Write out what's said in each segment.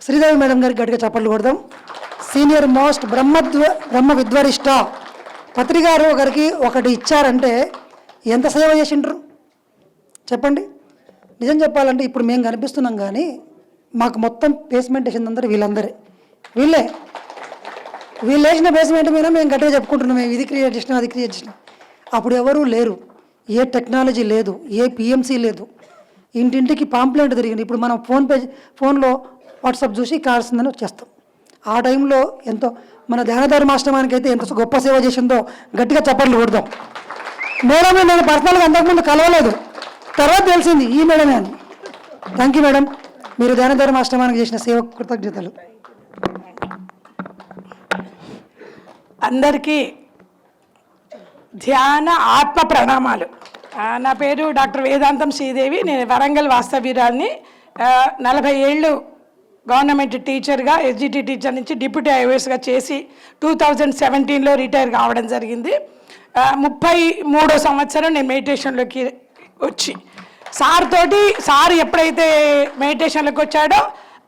Sridevi madam గారికి గట్టిగా చప్పట్లు కొడదాం. సీనియర్ మోస్ట్ బ్రహ్మ విద్వరిష్ట పత్రికారు గారికి ఒకటి ఇచ్చారంటే ఎంత సేవ చేసిండ్రు చెప్పండి. నిజం చెప్పాలంటే ఇప్పుడు మేము కనిపిస్తున్నాం, కానీ మాకు మొత్తం బేస్మెంట్ వేసిందందరూ వీళ్ళు వేసిన బేస్మెంట్ మీద మేము గట్టిగా చెప్పుకుంటున్నాం, మేము ఇది క్రియేట్ చేసినాం అది క్రియేట్ చేసినాం. అప్పుడు ఎవరూ లేరు, ఏ టెక్నాలజీ లేదు, ఏ పిఎంసీ లేదు, ఇంటింటికి పాంప్లెంట్ తిరిగింది. ఇప్పుడు మనం ఫోన్లో వాట్సాప్ చూసి కావాల్సిందని వచ్చేస్తాం. ఆ టైంలో ఎంతో మన ధ్యానధారి మాస్టర్మానికి అయితే ఎంత గొప్ప సేవ చేసిందో గట్టిగా చప్పట్లు కొడదాం. మేడం నేను పర్సనల్గా అంతకుముందు కలవలేదు, తర్వాత తెలిసింది ఈ మేడమే అని. థ్యాంక్ యూ మేడం, మీరు ధ్యానధారి మాస్టర్మానికి చేసిన సేవ కృతజ్ఞతలు. అందరికీ ధ్యాన ఆత్మ ప్రణామాలు. నా పేరు డాక్టర్ వేదాంతం శ్రీదేవి. నేను వరంగల్ వాస్తవ్యురాల్ని. 40 ఏళ్ళు గవర్నమెంట్ టీచర్గా, ఎస్జిటి టీచర్ నుంచి డిప్యూటీ ఐఓఎస్గా చేసి 2017లో రిటైర్ కావడం జరిగింది. 33వ సంవత్సరం నేను మెడిటేషన్లోకి వచ్చి సార్ ఎప్పుడైతే మెడిటేషన్లోకి వచ్చాడో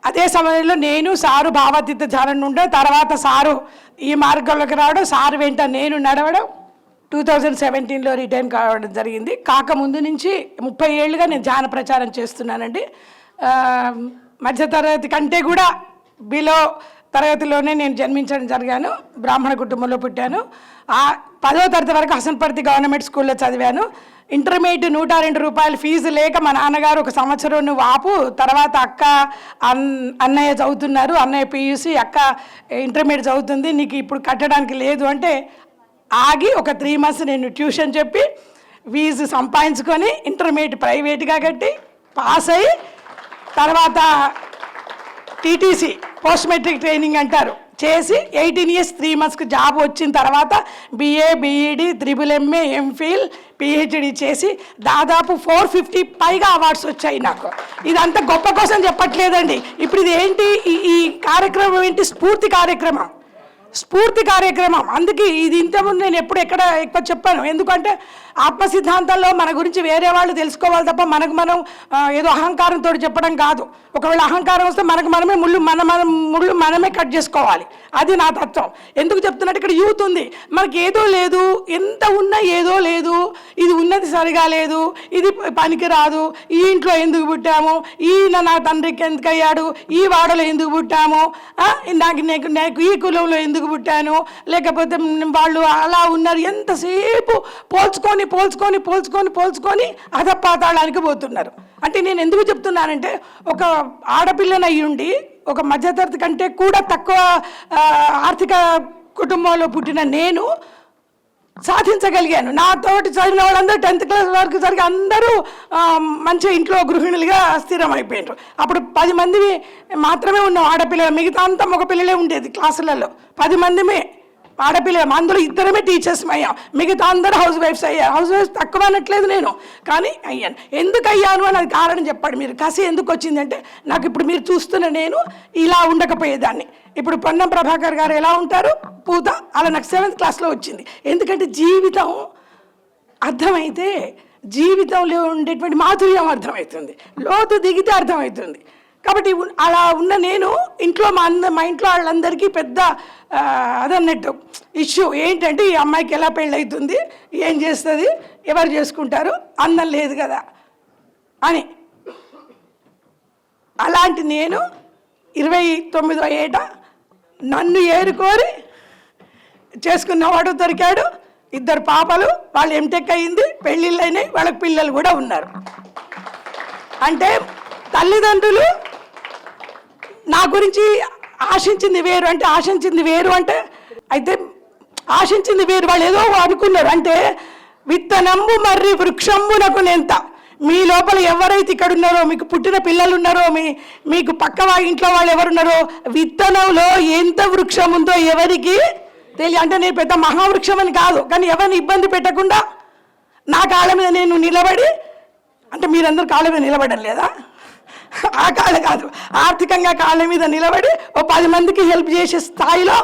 అదే సమయంలో నేను సారు భావాతీత ధ్యానం ఉండే, తర్వాత సారు ఈ మార్గంలోకి రావడం, సారు వెంట నేను నడవడం 2017లో రిటైర్ కావడం జరిగింది. కాకముందు నుంచి 30 ఏళ్ళుగా నేను ధ్యాన ప్రచారం చేస్తున్నానండి. మధ్యతరగతి కంటే కూడా బిలో తరగతిలోనే నేను జన్మించడం జరిగాను. బ్రాహ్మణ కుటుంబంలో పుట్టాను. 10వ తరగతి వరకు హసన్పర్తి గవర్నమెంట్ స్కూల్లో చదివాను. ఇంటర్మీడియట్ 102 రూపాయలు ఫీజు లేక మా నాన్నగారు ఒక సంవత్సరం నువ్వు ఆపు, తర్వాత అక్క అన్నయ్య చదువుతున్నారు, అన్నయ్య పియూసీ, అక్క ఇంటర్మీడియట్ చదువుతుంది, నీకు ఇప్పుడు కట్టడానికి లేదు అంటే ఆగి ఒక 3 months నేను ట్యూషన్ చెప్పి ఫీజు సంపాదించుకొని ఇంటర్మీడియట్ ప్రైవేట్గా కట్టి పాస్ అయ్యి, తర్వాత టీటీసీ పోస్ట్ మెట్రిక్ ట్రైనింగ్ అంటారు చేసి 18 years 3 monthsకి జాబ్ వచ్చిన తర్వాత BA, BEd, MA, MPhil, PhD చేసి దాదాపు 450 పైగా అవార్డ్స్ వచ్చాయి నాకు. ఇదంతా గొప్ప కోసం చెప్పట్లేదండి. ఇప్పుడు ఇది ఏంటి, ఈ కార్యక్రమం ఏంటి, స్ఫూర్తి కార్యక్రమం. అందుకే ఇది ఇంతకుముందు నేను ఎక్కడ ఎక్కువ చెప్పాను. ఎందుకంటే ఆత్మ సిద్ధాంతంలో మన గురించి వేరే వాళ్ళు తెలుసుకోవాలి తప్ప మనకు మనం ఏదో అహంకారంతో చెప్పడం కాదు. ఒకవేళ అహంకారం వస్తే ముళ్ళు మనమే కట్ చేసుకోవాలి. అది నా తత్వం. ఎందుకు చెప్తున్నట్టు ఇక్కడ యూత్ ఉంది, మనకి ఏదో లేదు, ఎంత ఉన్నా ఏదో లేదు, ఇది ఉన్నది సరిగా లేదు, ఇది పనికి రాదు, ఈ ఇంట్లో ఎందుకు పుట్టాము, ఈయన నా తండ్రికి ఎందుకు అయ్యాడు, ఈ వాడలో ఎందుకు పుట్టాము, నాకు ఈ కులంలో ఎందుకు పుట్టాను, లేకపోతే వాళ్ళు అలా ఉన్నారు, ఎంతసేపు పోల్చుకొని అధపాతాళానికి పోతున్నారు. అంటే నేను ఎందుకు చెప్తున్నానంటే, ఒక ఆడపిల్లని అయ్యుండి ఒక మధ్యతరగతి కంటే కూడా తక్కువ ఆర్థిక కుటుంబంలో పుట్టిన నేను సాధించగలిగాను. నాతోటి చదివిన వాళ్ళందరూ 10th class వరకు సరిగ్గా అందరూ మంచి ఇంట్లో గృహిణులుగా స్థిరమైపోయినారు. అప్పుడు 10 మంది మాత్రమే ఉన్నాం ఆడపిల్లలు, మిగతా అంతా మగ పిల్లలే ఉండేది క్లాసులలో. 10 మందిమే ఆడపిల్లలు, అందులో 2 టీచర్స్ అయ్యాం, మిగతా అందరూ హౌస్ వైఫ్స్ అయ్యారు. హౌస్ వైఫ్స్ తక్కువ అనట్లేదు నేను, కానీ అయ్యాను. ఎందుకు అయ్యాను అని అది కారణం చెప్పండి మీరు. కసి ఎందుకు వచ్చిందంటే, నాకు ఇప్పుడు మీరు చూస్తున్న నేను ఇలా ఉండకపోయేదాన్ని. ఇప్పుడు పొన్నం ప్రభాకర్ గారు ఎలా ఉంటారు, పూత, అలా నాకు 7th classలో వచ్చింది. ఎందుకంటే జీవితం అర్థమైతే జీవితంలో ఉండేటువంటి మాధుర్యం అర్థమవుతుంది, లోతు దిగితే అర్థమవుతుంది. కాబట్టి అలా ఉన్న నేను ఇంట్లో మా ఇంట్లో వాళ్ళందరికీ పెద్ద అదన్నట్టు ఇష్యూ ఏంటంటే, ఈ అమ్మాయికి ఎలా పెళ్ళవుతుంది, ఏం చేస్తుంది, ఎవరు చేసుకుంటారు, అందం లేదు కదా అని. అలాంటి నేను 29వ ఏట నన్ను ఏరుకోరి చేసుకున్నవాడు దొరికాడు. 2 పాపలు, వాళ్ళు ఎంటెక్ అయింది, పెళ్ళిళ్ళు అయినాయి, వాళ్ళకి పిల్లలు కూడా ఉన్నారు. అంటే తల్లిదండ్రులు నా గురించి ఆశించింది వేరు అంటే అయితే ఆశించింది వేరు. వాళ్ళు ఏదో అనుకున్నారు. అంటే విత్తనంబు మర్రి వృక్షంబునకు నెంత, మీ లోపల ఎవరైతే ఇక్కడ ఉన్నారో, మీకు పుట్టిన పిల్లలు ఉన్నారో, మీకు పక్క ఇంట్లో వాళ్ళు ఎవరున్నారో, విత్తనంలో ఎంత వృక్షం ఉందో ఎవరికి తెలియ. అంటే నేను పెద్ద మహావృక్షం అని కాదు, కానీ ఎవరిని ఇబ్బంది పెట్టకుండా నా కాళ్ళ మీద నేను నిలబడి, అంటే మీరందరూ కాళ్ళ మీద నిలబడడం లేదా, ఆ కాళ్ళ కాదు, ఆర్థికంగా కాళ్ళ మీద నిలబడి ఓ 10 మందికి హెల్ప్ చేసే స్థాయిలో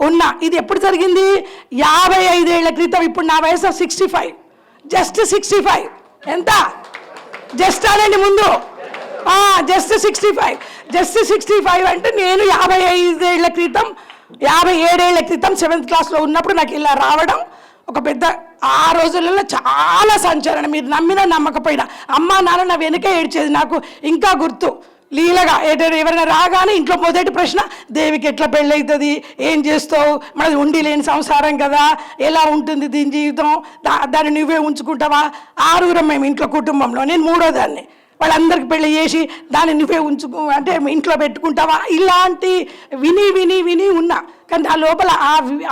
ఉన్నా. ఇది ఎప్పుడు జరిగింది, 55 ఏళ్ల క్రితం. ఇప్పుడు నా వయసు 65, జస్ట్ 65. ఎంత జస్ట్ అనండి ముందు, జస్ట్ 65. జస్ట్ 65 అంటే నేను 57 ఏళ్ల క్రితం 7th క్లాస్లో ఉన్నప్పుడు నాకు ఇలా రావడం ఒక పెద్ద, ఆ రోజులలో చాలా సంచలనం. మీరు నమ్మినా నమ్మకపోయినా అమ్మా నాన్న నా వెనుకే ఏడ్చేది. నాకు ఇంకా గుర్తు, లీలగా ఎవరైనా రాగానే ఇంట్లో మొదటి ప్రశ్న, దేవికి ఎట్లా పెళ్ళవుతుంది, ఏం చేస్తావు, మనది ఉండి లేని సంసారం కదా, ఎలా ఉంటుంది దీని జీవితం, దాన్ని నువ్వే ఉంచుకుంటావా. 6 మేము ఇంట్లో కుటుంబంలో, నేను 3వ దాన్ని. వాళ్ళందరికి పెళ్ళి చేసి దాన్ని నువ్వే అంటే ఇంట్లో పెట్టుకుంటావా, ఇలాంటి విని విని విని ఉన్నా. కానీ ఆ లోపల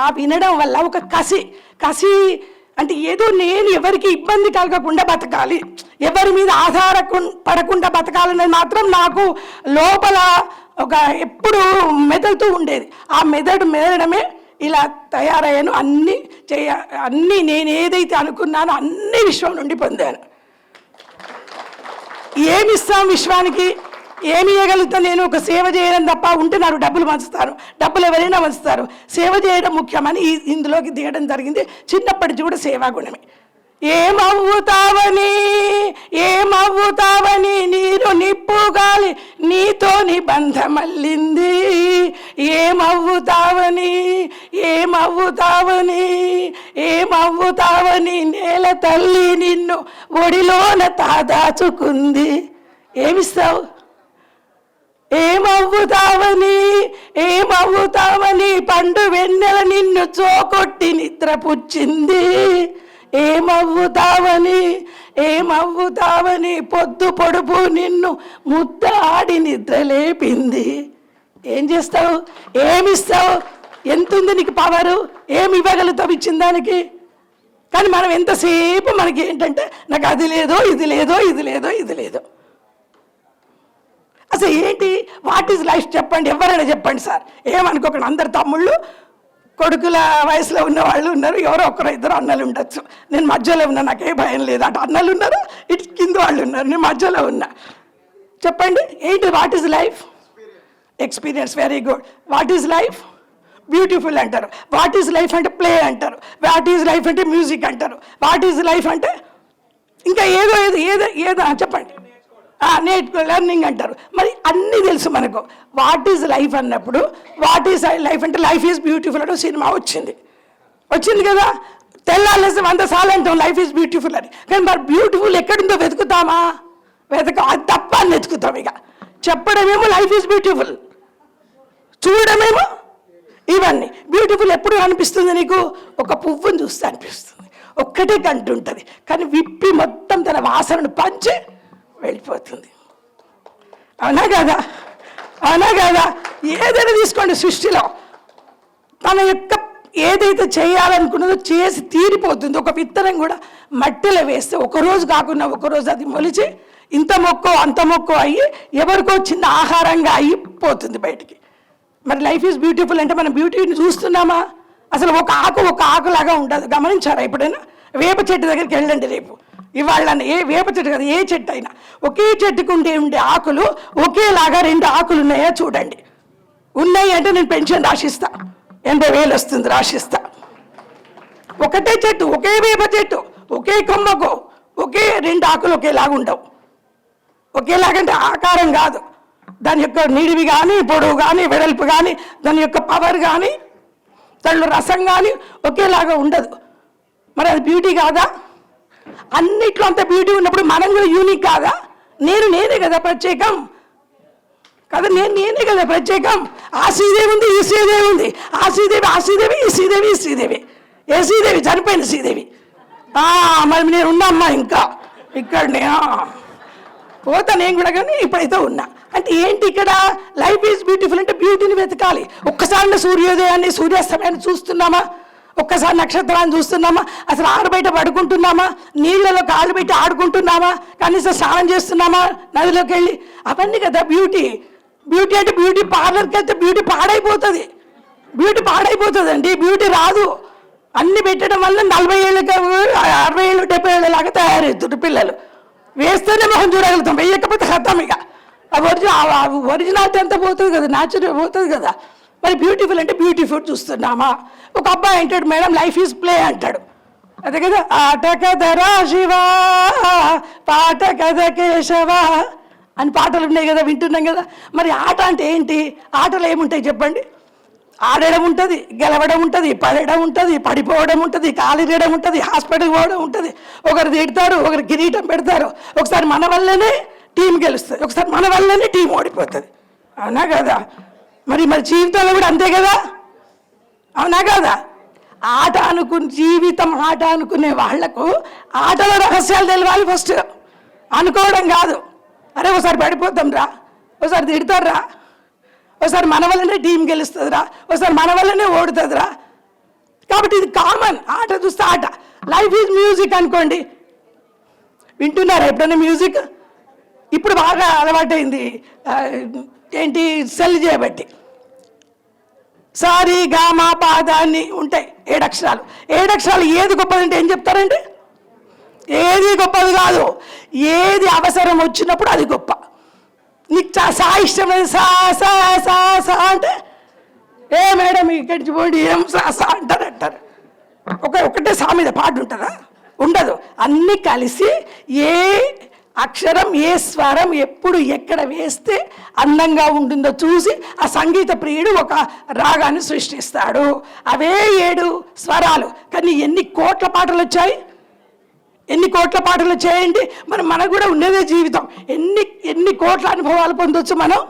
ఆ వినడం వల్ల ఒక కసి అంటే ఏదో నేను ఎవరికి ఇబ్బంది కలగకుండా బతకాలి, ఎవరి మీద పడకుండా బతకాలనేది మాత్రం నాకు లోపల ఒక ఎప్పుడు మెదలుతూ ఉండేది. ఆ మెదడమే ఇలా తయారయ్యాను. అన్నీ నేను ఏదైతే అనుకున్నానో అన్ని విశ్వం నుండి పొందాను. ఏమి ఇస్తాం విశ్వానికి, ఏమి ఇవ్వగలుగుతాను నేను? ఒక సేవ చేయడం తప్ప. ఉంటే నాకు డబ్బులు పంచుతాను, డబ్బులు ఎవరైనా పంచుతారు. సేవ చేయడం ముఖ్యమని ఇందులోకి దిగడం జరిగింది. చిన్నప్పటి నుంచి కూడా సేవా గుణమే. ఏమవుతావని నీరు నిప్పు గాలి నీతో నిబంధమల్లింది. ఏమవుతావని నేల తల్లి నిన్ను ఒడిలోన తాదాచుకుంది. ఏమిస్తావు? ఏమవుతావని పండు వెన్నెల నిన్ను చోకొట్టి నిద్ర పుచ్చింది. ఏమవుతావని పొద్దు పొడుపు నిన్ను ముద్ద ఆడి నిద్ర లేపింది. ఏం చేస్తావు? ఏమిస్తావు? ఎంతుంది నీకు పవరు? ఏమి ఇవ్వగలుగుతావు ఇచ్చిన దానికి? కానీ మనం ఎంతసేపు మనకి ఏంటంటే, నాకు అది లేదో ఇది లేదో. అసలు ఏంటి? వాట్ ఈజ్ లైఫ్ చెప్పండి, ఎవరైనా చెప్పండి సార్. ఏమనుకోకండి, అందరు తమ్ముళ్ళు కొడుకుల వయసులో ఉన్న వాళ్ళు ఉన్నారు, ఎవరో ఒకరు ఇద్దరు అన్నలు ఉండొచ్చు. నేను మధ్యలో ఉన్నా, నాకే భయం లేదు. అటు అన్నలు ఉన్నారు, ఇటు కింద వాళ్ళు ఉన్నారు, నేను మధ్యలో ఉన్నా. చెప్పండి ఏంటి? What is life? Experience. Very good. What is life? Beautiful అంటారు. వాట్ ఈజ్ లైఫ్ అంటే ప్లే అంటారు. వాట్ ఈజ్ లైఫ్ అంటే మ్యూజిక్ అంటారు. వాట్ ఈజ్ లైఫ్ అంటే ఇంకా ఏదో చెప్పండి. లెర్నింగ్ అంటారు. మరి అన్నీ తెలుసు మనకు. వాట్ ఈజ్ లైఫ్ అన్నప్పుడు, వాట్ ఈజ్ లైఫ్ అంటే లైఫ్ ఈజ్ బ్యూటిఫుల్ అంటే సినిమా వచ్చింది కదా. తెల్లాలేసి 100 సార్లు అంటాం లైఫ్ ఈజ్ బ్యూటిఫుల్ అని. కానీ మరి బ్యూటిఫుల్ ఎక్కడుందో వెతుకుతామా? అది తప్ప అని వెతుకుతాం. ఇక చెప్పడమేమో లైఫ్ ఈజ్ బ్యూటిఫుల్, చూడడమేమో ఇవన్నీ. బ్యూటిఫుల్ ఎప్పుడు అనిపిస్తుంది నీకు? ఒక పువ్వుని చూస్తే అనిపిస్తుంది, ఒక్కటే కంటు ఉంటుంది, కానీ విప్పి మొత్తం తన వాసనను పంచి వెళ్ళిపోతుంది. అవునా కదా? ఏదైనా తీసుకోండి, సృష్టిలో తన యొక్క ఏదైతే చేయాలనుకున్నదో చేసి తీరిపోతుంది. ఒక విత్తనం కూడా మట్టిలో వేస్తే ఒకరోజు కాకుండా ఒకరోజు అది మొలిచి ఇంత మొక్కో అంత మొక్కో అయ్యి ఎవరికో చిన్న ఆహారంగా అయిపోతుంది బయటికి. మరి లైఫ్ ఈజ్ బ్యూటిఫుల్ అంటే మనం బ్యూటీని చూస్తున్నామా? అసలు ఒక ఆకులాగా ఉండదు. గమనించారా ఎప్పుడైనా? వేప చెట్టు దగ్గరికి వెళ్ళండి రేపు, ఇవాళ. వేప చెట్టు కదా, ఏ చెట్టు అయినా ఒకే చెట్టుకు ఉండే ఆకులు ఒకేలాగా 2 ఆకులు ఉన్నాయా చూడండి. ఉన్నాయి అంటే నేను పెన్షన్ రాసిస్తా, 80,000 వస్తుంది, రాసిస్తా. ఒకటే చెట్టు, ఒకే వేప చెట్టు, ఒకే కొమ్మకు ఒకే 2 ఆకులు ఒకేలాగా ఉండవు. ఒకేలాగంటే ఆకారం కాదు, దాని యొక్క నిడివి కానీ, పొడవు కానీ, వెడల్పు కానీ, దాని యొక్క పవర్ కానీ, దానిలో రసం కానీ ఒకేలాగా ఉండదు. మరి అది బ్యూటీ కాదా? అన్నిట్లో అంత బ్యూటీ ఉన్నప్పుడు మనం కూడా యూనిక్ కాదా? నేనే కదా ప్రత్యేకం కదా, నేనే కదా ప్రత్యేకం. ఆ శ్రీదేవి ఉంది, ఈ శ్రీదేవి ఉంది, ఆ శ్రీదేవి ఈ శ్రీదేవి. ఏ శ్రీదేవి? చనిపోయిన శ్రీదేవి. మరి నేను ఉన్నామ్మా ఇంకా ఇక్కడనే పోతా నేను కూడా, కానీ ఇప్పుడైతే ఉన్నా. అంటే ఏంటి ఇక్కడ? లైఫ్ ఈజ్ బ్యూటిఫుల్ అంటే బ్యూటీని వెతకాలి. ఒక్కసారి సూర్యోదయాన్ని సూర్యాస్తమయాన్ని చూస్తున్నామా? ఒక్కసారి నక్షత్రాన్ని చూస్తున్నామా? అసలు ఆడబయట పడుకుంటున్నామా? నీళ్ళలో కాళ్ళు పెట్టి ఆడుకుంటున్నామా? కనీసం స్నానం చేస్తున్నామా నదిలోకి వెళ్ళి? అవన్నీ కదా బ్యూటీ. అంటే బ్యూటీ పార్లర్కి వెళ్తే బ్యూటీ పాడైపోతుంది అండి. బ్యూటీ రాదు. అన్ని పెట్టడం వల్ల 40 ఏళ్ళకి 60 ఏళ్ళు 70 ఏళ్ళలాగా తయారవుతుంది పిల్లలు. వేస్తేనే మొహం చూడగలుగుతాం, వేయకపోతే ఖతం. ఇక ఒరిజినాలిటీ అంతా పోతుంది కదా, న్యాచురల్ పోతుంది కదా. మరి బ్యూటిఫుల్ అంటే బ్యూటిఫుల్ చూస్తున్నామా? ఒక అబ్బాయి అంటాడు, మేడం లైఫ్ ఈజ్ ప్లే అంటాడు. అదే కదా, ఆట కథ రాశివా పాట కథ కేశవ అని పాటలు ఉన్నాయి కదా, వింటున్నాం కదా. మరి ఆట అంటే ఏంటి? ఆటలు ఏముంటాయి చెప్పండి? ఆడడం ఉంటుంది, గెలవడం ఉంటుంది, పడడం ఉంటుంది, పడిపోవడం ఉంటుంది, కాలిరేయడం ఉంటుంది, హాస్పిటల్కి పోవడం ఉంటుంది. ఒకరు తిడతారు, ఒకరు కిరీటం పెడతారు. ఒకసారి మన వల్లనే టీం గెలుస్తుంది, ఒకసారి మన వల్లనే టీం ఓడిపోతుంది. అవునా కదా? మరి జీవితంలో కూడా అంతే కదా, అవునా కదా? జీవితం ఆట అనుకునే వాళ్లకు ఆటల రహస్యాలు తెలియాలి ఫస్ట్. అనుకోవడం కాదు, అరే ఒకసారి పడిపోతాం రా, ఒకసారి తిడతారా, ఒకసారి మన వల్లనే టీం గెలుస్తుందిరా, ఒకసారి మన వల్లనే ఓడుతుందిరా. కాబట్టి ఇది కామన్. ఆట చూస్తే ఆట. లైఫ్ ఈజ్ మ్యూజిక్ అనుకోండి. వింటున్నారా ఎప్పుడైనా మ్యూజిక్? ఇప్పుడు బాగా అలవాటైంది ఏంటి, సెల్ చేయబట్టి. సారీ గా మా పాద అని ఉంటాయి 7 అక్షరాలు. 7 అక్షరాలు ఏది గొప్పదంటే ఏం చెప్తారండి? ఏది గొప్పది కాదు. ఏది అవసరం వచ్చినప్పుడు అది గొప్ప. నీకు సా ఇష్టం లేదు, సా సా సా సా అంటే ఏ మేడం ఇక్కడికి పోండి ఏం సా సా అంటారు. ఒకటే సా మీద పాట ఉంటుందా? ఉండదు. అన్నీ కలిసి ఏ అక్షరం ఏ స్వరం ఎప్పుడు ఎక్కడ వేస్తే అందంగా ఉంటుందో చూసి ఆ సంగీత ప్రియుడు ఒక రాగాన్ని సృష్టిస్తాడు. అవే 7 స్వరాలు. కానీ ఎన్ని కోట్ల పాటలు వచ్చాయి, ఎన్ని కోట్ల పాటలు వచ్చాయండి. మనకు కూడా ఉండేదే జీవితం. ఎన్ని కోట్ల అనుభవాలు పొందొచ్చు మనం.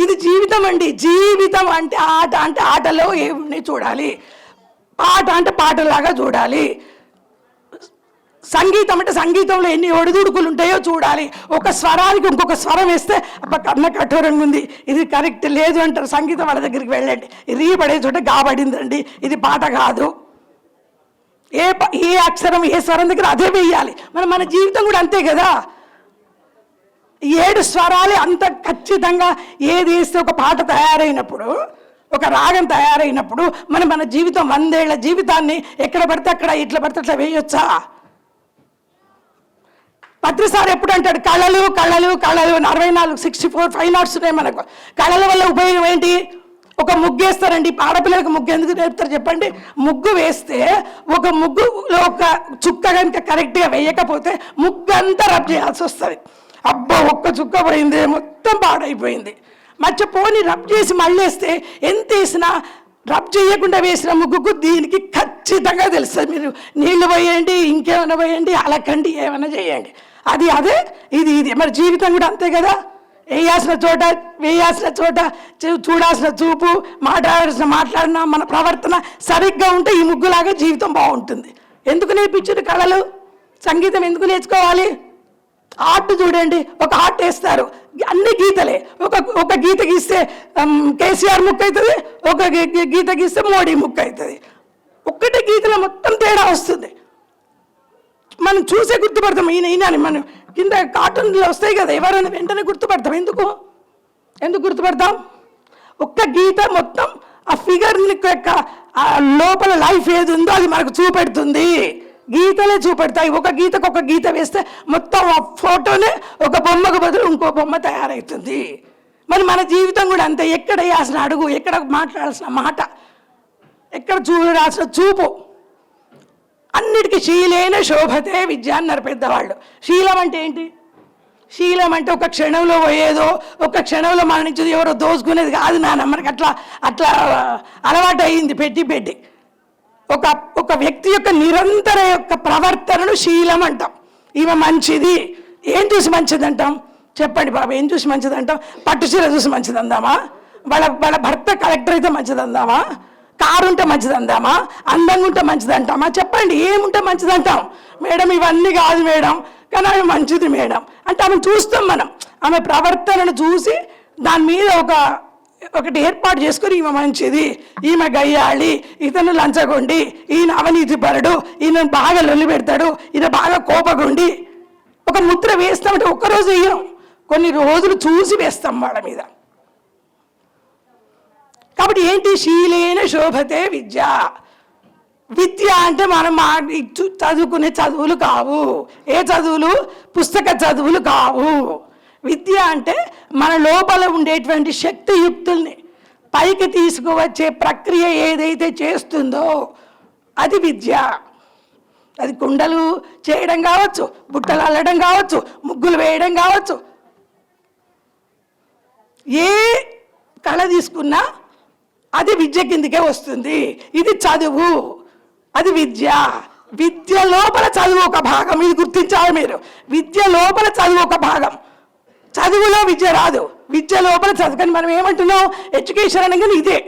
ఇది జీవితం అండి. జీవితం అంటే ఆట, అంటే ఆటలో ఏమి చూడాలి, పాట అంటే పాటలాగా చూడాలి. సంగీతం అంటే సంగీతంలో ఎన్ని ఒడిదుడుకులు ఉంటాయో చూడాలి. ఒక స్వరానికి ఇంకొక స్వరం వేస్తే అబ్బా కన్న కఠోరంగా ఉంది, ఇది కరెక్ట్ లేదు అంటారు. సంగీతం వాళ్ళ దగ్గరికి వెళ్ళండి, రీ పడే చోట గాబడిందండి, ఇది పాట కాదు. ఏ అక్షరం ఏ స్వరం దగ్గర అదే వేయాలి. మన జీవితం కూడా అంతే కదా. 7 స్వరాలు అంత ఖచ్చితంగా ఏది వేస్తే ఒక పాట తయారైనప్పుడు, ఒక రాగం తయారైనప్పుడు మన జీవితం 100 ఏళ్ల జీవితాన్ని ఎక్కడ పడితే అక్కడ ఇట్లా పడితే అట్లా వేయొచ్చా? పత్రిసారి ఎప్పుడు అంటాడు కళలు కళలు కళలు 44 64 ఫైన్ ఆర్ట్స్ ఉన్నాయి మనకు. కళల వల్ల ఉపయోగం ఏంటి? ఒక ముగ్గు వేస్తారండి. ఆడపిల్లలకు ముగ్గు ఎందుకు నేర్పుతారు చెప్పండి? ముగ్గు వేస్తే ఒక ముగ్గులో ఒక చుక్క కనుక కరెక్ట్గా వేయకపోతే ముగ్గు అంతా రబ్ చేయాల్సి వస్తుంది. అబ్బో ఒక్క చుక్క పోయింది, మొత్తం పాడైపోయింది. మర్చిపోని రబ్ చేసి మళ్ళీ వేస్తే ఎంత వేసినా రబ్ చేయకుండా వేసిన ముగ్గుకు దీనికి ఖచ్చితంగా తెలుస్తుంది. మీరు నీళ్లు పోయండి, ఇంకేమైనా పోయండి, అలకండి, ఏమైనా చేయండి, అదే ఇది. మరి జీవితం కూడా అంతే కదా. వేయాల్సిన చోట చూడాల్సిన చూపు, మాట్లాడిన మన ప్రవర్తన సరిగ్గా ఉంటే ఈ ముగ్గులాగా జీవితం బాగుంటుంది. ఎందుకు నేర్పించారు కళలు? సంగీతం ఎందుకు నేర్చుకోవాలి? ఆర్ట్ చూడండి, ఒక ఆర్ట్ వేస్తారు, అన్ని గీతలే. ఒక గీత గీస్తే కేసీఆర్ ముక్క అవుతుంది, ఒక గీత గీస్తే మోడీ ముక్క అవుతుంది. ఒక్కటే గీతలో మొత్తం తేడా వస్తుంది. మనం చూసే గుర్తుపడతాం, ఈయన అని. మనం కింద కార్టూన్లో వస్తాయి కదా, ఎవరైనా వెంటనే గుర్తుపడతాం. ఎందుకు గుర్తుపడతాం? ఒక్క గీత మొత్తం ఆ ఫిగర్ యొక్క లోపల లైఫ్ ఏది ఉందో అది మనకు చూపెడుతుంది. గీతలే చూపెడతాయి. ఒక గీతకు ఒక గీత వేస్తే మొత్తం ఆ ఫోటోనే ఒక బొమ్మకు బదులు ఇంకో బొమ్మ తయారవుతుంది. మరి మన జీవితం కూడా అంతే. ఎక్కడ వేయాల్సిన అడుగు, ఎక్కడ మాట్లాడాల్సిన మాట, ఎక్కడ చూడాల్సిన చూపు, అన్నిటికీ శీలేన శోభతే విద్య అన్నారు పెద్దవాళ్ళు. శీలం అంటే ఏంటి? శీలం అంటే ఒక క్షణంలో పోయేదో, ఒక క్షణంలో మన నుంచి ఎవరో దోచుకునేది కాదు నాన్న. మనకి అట్లా అలవాటు అయింది పెట్టి. ఒక వ్యక్తి యొక్క నిరంతర యొక్క ప్రవర్తనను శీలం అంటాం. ఈమె మంచిది. ఏం చూసి మంచిది అంటాం చెప్పండి బాబు? ఏం చూసి మంచిది అంటాం? పట్టు చీర చూసి మంచిది అందామా? వాళ్ళ భర్త కలెక్టర్ అయితే మంచిది అందామా? కారు ఉంటే మంచిది అందామా? అందంగా ఉంటే మంచిది అంటామా? చెప్పండి, ఏముంటే మంచిది అంటాం? మేడం ఇవన్నీ కాదు మేడం, కానీ ఆమె మంచిది మేడం అంటే ఆమెను చూస్తాం మనం. ఆమె ప్రవర్తనను చూసి దాని మీద ఒకటి ఏర్పాటు చేసుకొని ఈమె మంచిది, ఈమె గయ్యాళి, ఇతను లంచగొండి, ఈయన అవినీతి పరుడు, ఈయన బాగా లొల్లి పెడతాడు, ఈయన బాగా కోపగుండి, ఒక ముద్ర వేస్తామంటే ఒక్కరోజు వేయం, కొన్ని రోజులు చూసి వేస్తాం వాళ్ళ మీద. కాబట్టి ఏంటి? శీలేన శోభతే విద్య. విద్య అంటే మనం చదువుకునే చదువులు కావు. ఏ చదువులు? పుస్తక చదువులు కావు. విద్య అంటే మన లోపల ఉండేటువంటి శక్తియుక్తుల్ని పైకి తీసుకువచ్చే ప్రక్రియ ఏదైతే చేస్తుందో అది విద్య. అది కుండలు చేయడం కావచ్చు, బుట్టలు అల్లడం కావచ్చు, ముగ్గులు వేయడం కావచ్చు, ఏ కళ తీసుకున్నా అది విద్య కిందికే వస్తుంది. ఇది చదువు, అది విద్య. విద్య లోపల చదువు ఒక భాగం, ఇది గుర్తించాలి మీరు. విద్య లోపల చదువు ఒక భాగం, చదువులో విద్య రాదు, విద్య లోపల చదువు. కానీ మనం ఏమంటున్నాం, ఎడ్యుకేషన్ అనగానే ఇదే.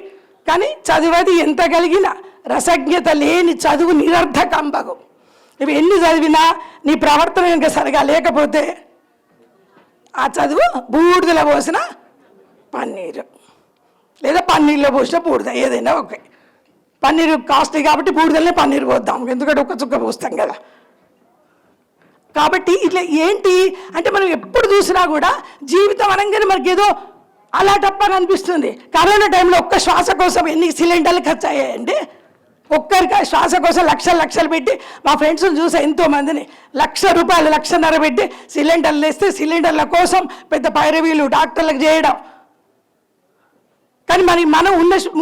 కానీ చదువది ఎంత కలిగిన రసజ్ఞత లేని చదువు నిరర్ధకంబగు. ఇవి ఎన్ని చదివినా నీ ప్రవర్తన ఇంకా సరిగా లేకపోతే ఆ చదువు బూడిదలో పోసిన పన్నీరు, లేదా పన్నీరులో పోసిన బూడిద, ఏదైనా ఓకే. పన్నీరు కాస్ట్లీ కాబట్టి బూడిదలనే పన్నీరు పోద్దాం, ఎందుకంటే ఒక్క చుక్క పోస్తాం కదా. కాబట్టి ఇట్లా ఏంటి అంటే మనం ఎప్పుడు చూసినా కూడా జీవితం అనగానే మనకి ఏదో అలా తప్పని అనిపిస్తుంది. కరోనా టైంలో ఒక్క శ్వాస కోసం ఎన్ని సిలిండర్లు ఖర్చు అయ్యాయండి. ఒక్కరికి శ్వాస కోసం లక్షలు పెట్టి, మా ఫ్రెండ్స్ని చూసా ఎంతోమందిని, ₹1,00,000 1,50,000 పెట్టి సిలిండర్లు వేస్తే సిలిండర్ల కోసం పెద్ద పైరవీలు డాక్టర్లకు చేయడం. కానీ మనం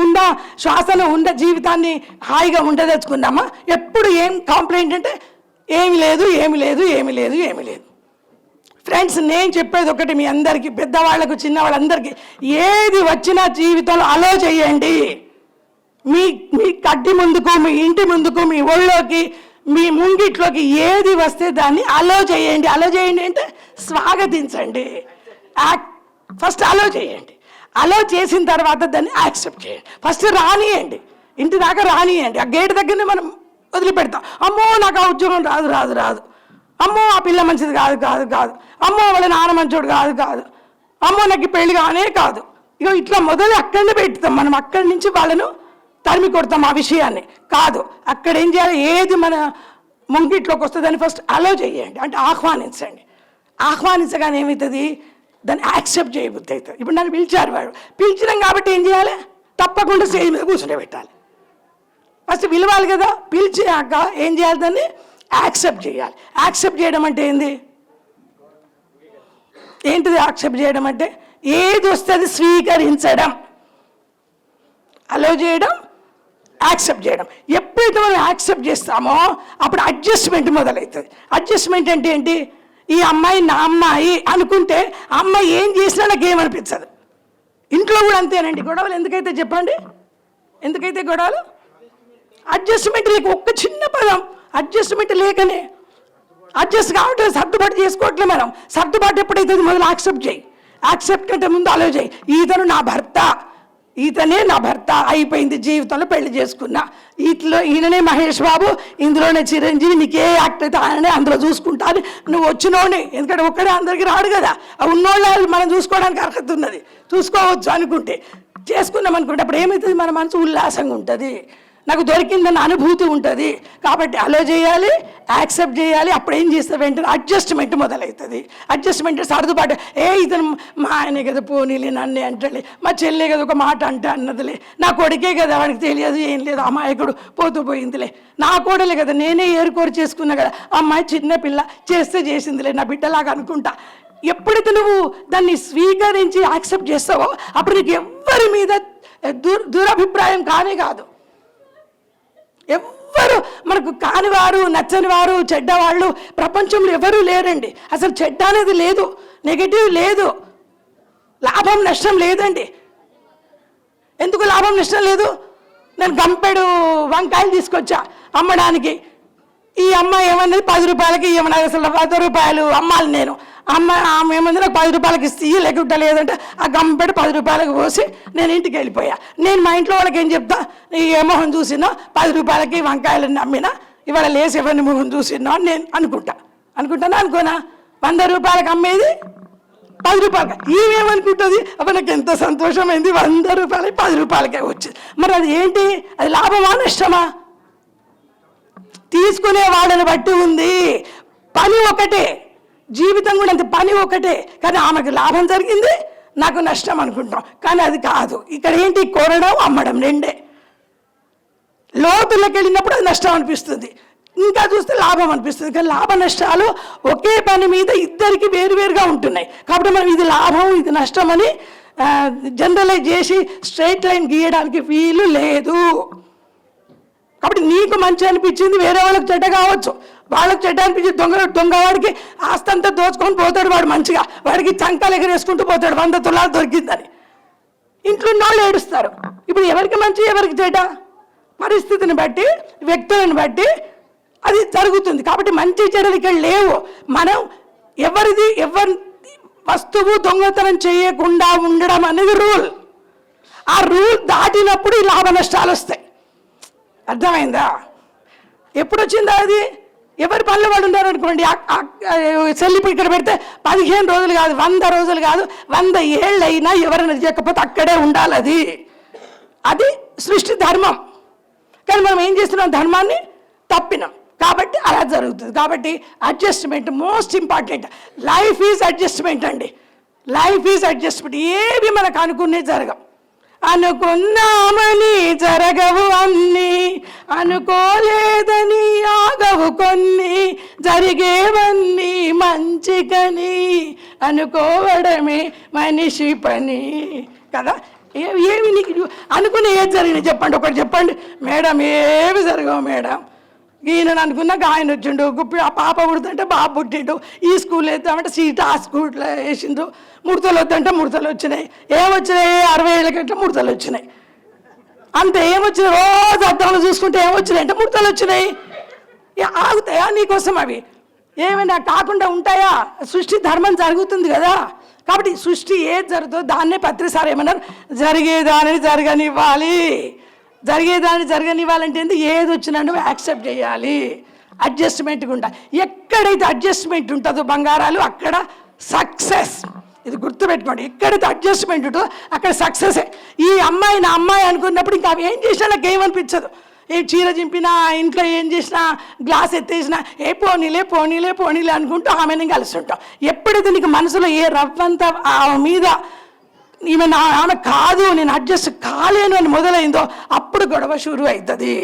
ఉన్న శ్వాసలో ఉన్న జీవితాన్ని హాయిగా ఉండదలుచుకున్నామా? ఎప్పుడు ఏం కంప్లైంట్ అంటే ఏమి లేదు, ఏమి లేదు, ఏమి లేదు, ఏమి లేదు. ఫ్రెండ్స్, నేను చెప్పేది ఒకటి మీ అందరికీ, పెద్దవాళ్లకు చిన్నవాళ్ళందరికీ, ఏది వచ్చినా జీవితంలో అలో చేయండి. మీ కడ్డి ముందుకు, మీ ఇంటి ముందుకు, మీ ఒళ్ళోకి, మీ ముంగిట్లోకి ఏది వస్తే దాన్ని అలో చేయండి. అలో చేయండి అంటే స్వాగతించండి. ఫస్ట్ అలో చేయండి. అలో చేసిన తర్వాత దాన్ని యాక్సెప్ట్ చేయండి. ఫస్ట్ రానియండి, ఇంటి దాకా రానియండి. ఆ గేట్ దగ్గరనే మనం వదిలిపెడతాం. అమ్మో నాకు ఆ ఉద్యోగం రాదు, అమ్మో ఆ పిల్ల మంచిది కాదు, అమ్మో వాళ్ళ నాన్న మంచోడు కాదు, అమ్మో నాకు పెళ్లి కానే కాదు. ఇక ఇట్లా మొదలు అక్కడనే పెడతాం. మనం అక్కడి నుంచి వాళ్ళను తరిమి కొడతాం. ఆ విషయాన్ని కాదు, అక్కడ ఏం చేయాలి, ఏది మన ముంగిట్లోకి వస్తుందని ఫస్ట్ అలో చేయండి, అంటే ఆహ్వానించండి. ఆహ్వానించగానే ఏమవుతుంది, దాన్ని యాక్సెప్ట్ చేయబుద్ధి అవుతుంది. ఇప్పుడు నన్ను పిలిచారు, వాడు పిలిచినాం కాబట్టి ఏం చేయాలి, తప్పకుండా స్టేజ్ మీద కూర్చుంటే పెట్టాలి. ఫస్ట్ పిలవాలి కదా, పిలిచాక ఏం చేయాలి, దాన్ని యాక్సెప్ట్ చేయాలి. యాక్సెప్ట్ చేయడం అంటే ఏంటిది యాక్సెప్ట్ చేయడం అంటే ఏది వస్తుంది స్వీకరించడం. అలో చేయడం, యాక్సెప్ట్ చేయడం. ఎప్పుడైతే మనం యాక్సెప్ట్ చేస్తామో అప్పుడు అడ్జస్ట్మెంట్ మొదలవుతుంది. అడ్జస్ట్మెంట్ అంటే ఏంటి, ఈ అమ్మాయి నా అమ్మాయి అనుకుంటే ఆ అమ్మాయి ఏం చేసినా నాకు ఏమనిపించదు. ఇంట్లో కూడా అంతేనండి. గొడవలు ఎందుకైతే చెప్పండి, ఎందుకైతే గొడవలు, అడ్జస్ట్మెంట్ లేక. ఒక్క చిన్న పదం అడ్జస్ట్మెంట్ లేకనే, అడ్జస్ట్ కావట్లేదు, సర్దుబాటు చేసుకోవట్లేదు. మనం సర్దుబాటు ఎప్పుడైతే మొదలు యాక్సెప్ట్ చేయి. యాక్సెప్ట్ అంటే ముందు అలో చేయి. ఈతను నా భర్త, ఈతనే నా భర్త, అయిపోయింది, జీవితంలో పెళ్లి చేసుకున్నా. ఈయననే మహేష్ బాబు, ఇందులోనే చిరంజీవి, నీకే యాక్ట్ అయితే ఆయననే అందులో చూసుకుంటా అని నువ్వు వచ్చినోడిని. ఎందుకంటే ఒక్కడే అందరికీ రాడు కదా, ఉన్నోళ్ళు మనం చూసుకోవడానికి అర్హత ఉన్నది, చూసుకోవచ్చు అనుకుంటే చేసుకున్నాం అనుకుంటే అప్పుడు ఏమవుతుంది, మన మనసు ఉల్లాసంగా ఉంటుంది, నాకు దొరికిందన్న అనుభూతి ఉంటుంది. కాబట్టి అలో చేయాలి, యాక్సెప్ట్ చేయాలి. అప్పుడు ఏం చేస్తే వెంటనే అడ్జస్ట్మెంట్ మొదలవుతుంది. అడ్జస్ట్మెంట్ సర్దుబాటు. ఇతను మా ఆయనే కదా, పోనీలే నన్నే అంటలే, మా చెల్లె కదా ఒక మాట అంటే అన్నదిలే, నా కొడుకే కదా వాడికి తెలియదు ఏం లేదు, అమాయకుడు పోతూ పోయిందిలే, నా కోడలే కదా, నేనే ఏరుకోరు చేసుకున్నా కదా, అమ్మాయి చిన్నపిల్ల చేస్తే చేసిందిలే, నా బిడ్డలాగా అనుకుంటా. ఎప్పుడైతే నువ్వు దాన్ని స్వీకరించి యాక్సెప్ట్ చేస్తావో అప్పుడు నీకు ఎవ్వరి మీద దురభిప్రాయం కాదు. ఎవ్వరు మనకు కానివారు, నచ్చని వారు, చెడ్డవాళ్ళు ప్రపంచంలో ఎవరూ లేరండి. అసలు చెడ్డ అనేది లేదు, నెగటివ్ లేదు, లాభం నష్టం లేదండి. ఎందుకు లాభం నష్టం లేదు, నేను గంపెడు వంకాయలు తీసుకొచ్చా అమ్మడానికి. ఈ అమ్మాయి ఏమన్నది, ₹10 ఏమన్నది, అసలు ₹10 అమ్మాలి నేను. ఆమె ఏమంది, నాకు ₹10 ఇస్తే లేకుండా లేదంటే ఆ గంపెడు ₹10 పోసి నేను ఇంటికి వెళ్ళిపోయా. నేను మా ఇంట్లో వాళ్ళకి ఏం చెప్తా, నీ ఏ మొహం చూసినా ₹10 వంకాయలని అమ్మినా, ఇవాళ లేసి ఎవరిని మొహం చూసినా అని నేను అనుకుంటానా అనుకోనా. ₹100 అమ్మేది ₹10. ఈమెమనుకుంటుంది, అప్పుడు నాకు ఎంత సంతోషమైంది, ₹100 ₹10 వచ్చింది. మరి అది ఏంటి, అది లాభమా నష్టమా, తీసుకునే వాళ్ళని బట్టి ఉంది. పని ఒకటే, జీవితం కూడా అంత పని ఒకటే. కానీ ఆమెకు లాభం జరిగింది, నాకు నష్టం అనుకుంటాం. కానీ అది కాదు. ఇక్కడ ఏంటి, కొనడం అమ్మడం రెండే. లోతులకు వెళ్ళినప్పుడు అది నష్టం అనిపిస్తుంది, ఇంకా చూస్తే లాభం అనిపిస్తుంది. కానీ లాభ నష్టాలు ఒకే పని మీద ఇద్దరికి వేరువేరుగా ఉంటున్నాయి. కాబట్టి మనం ఇది లాభం ఇది నష్టం అని జనరలైజ్ చేసి స్ట్రైట్ లైన్ గీయడానికి వీలు లేదు. కాబట్టి నీకు మంచి అనిపించింది వేరే వాళ్ళకి చెడ్డ కావచ్చు, వాళ్ళకి చెడ్డ అనిపించింది దొంగవాడికి ఆస్తంతా దోచుకొని పోతాడు, వాడు మంచిగా వాడికి చంకాలు ఎగరేసుకుంటూ పోతాడు 100 తులాలు దొరికిందని. ఇంట్లో ఉన్న వాళ్ళు ఏడుస్తారు. ఇప్పుడు ఎవరికి మంచి ఎవరికి చెడ్డ పరిస్థితిని బట్టి వ్యక్తులను బట్టి అది జరుగుతుంది. కాబట్టి మంచి చెడ్డలు ఇక్కడ లేవు. మనం ఎవరి వస్తువు దొంగతనం చేయకుండా ఉండడం అనేది రూల్. ఆ రూల్ దాటినప్పుడు ఈ లాభ నష్టాలు వస్తాయి. అర్థమైందా? ఎప్పుడు వచ్చిందా అది? ఎవరి పనులు వాళ్ళు ఉన్నారనుకోండి, సెల్ ఇక్కడ పెడితే 15 రోజులు కాదు, 100 రోజులు కాదు, 100 ఏళ్ళు అయినా ఎవరైనా చేయకపోతే అక్కడే ఉండాలి. అది సృష్టి ధర్మం. కానీ మనం ఏం చేస్తున్నాం? ధర్మాన్ని తప్పినాం. కాబట్టి అలా జరుగుతుంది. కాబట్టి adjustment most important. Life is adjustment అండి. Life is adjustment. ఏవి మనకు అనుకునేది జరగవు. అనుకున్నామని జరగవు అన్నీ, అనుకోలేదని ఆగవు కొన్ని, జరిగేవన్నీ మంచికని అనుకోవడమే మనిషి పని కదా. ఏమి నీకు అనుకుని ఏది జరిగినాయి చెప్పండి, ఒకటి చెప్పండి. మేడం ఏమి జరగవు మేడం. ఈయన అనుకున్నాక ఆయన వచ్చిండు, ఆ పాప పుడుతుంటే బాబు పుట్టిండు, ఈ స్కూల్ వేద్దామంటే సీట్ ఆ స్కూల్లో వేసిండు, ముడతలు వద్దంటే ముడతలు వచ్చినాయి. ఏమొచ్చినాయి? 60 ఏళ్ళ గంటల ముడతలు వచ్చినాయి. అంతే. ఏమొచ్చినాయి? రోజు అద్దంలో చూసుకుంటే ఏమొచ్చినాయి అంటే ముడతలు వచ్చినాయి. ఆగుతాయా నీకోసం అవి? ఏమైనా కాకుండా ఉంటాయా? సృష్టి ధర్మం జరుగుతుంది కదా. కాబట్టి సృష్టి ఏది జరుగుతుందో దాన్నే పత్రిసారి ఏమన్నారు? జరిగేదానిని జరగనివ్వాలి. జరిగేదాన్ని జరగనివ్వాలంటే ఏది వచ్చినా నువ్వు యాక్సెప్ట్ చేయాలి. అడ్జస్ట్మెంట్గా ఉండాలి. ఎక్కడైతే అడ్జస్ట్మెంట్ ఉంటుందో బంగారాలు అక్కడ సక్సెస్. ఇది గుర్తుపెట్టుకోండి. ఎక్కడైతే అడ్జస్ట్మెంట్ ఉంటుందో అక్కడ సక్సెసే. ఈ అమ్మాయి నా అమ్మాయి అనుకున్నప్పుడు ఇంకా అవి ఏం చేసినా నాకు ఏమనిపించదు. ఏ చీర చింపినా, ఇంట్లో ఏం చేసినా, గ్లాస్ ఎత్తేసినా పోనీలే అనుకుంటూ ఆమెను కలిసి ఉంటాం. ఎప్పుడైతే నీకు మనసులో ఏ రవ్వంతా ఆమె మీద ఆమె కాదు, నేను అడ్జస్ట్ కాలేను అని మొదలైందో అప్పుడు గొడవ షురు అవుతుంది.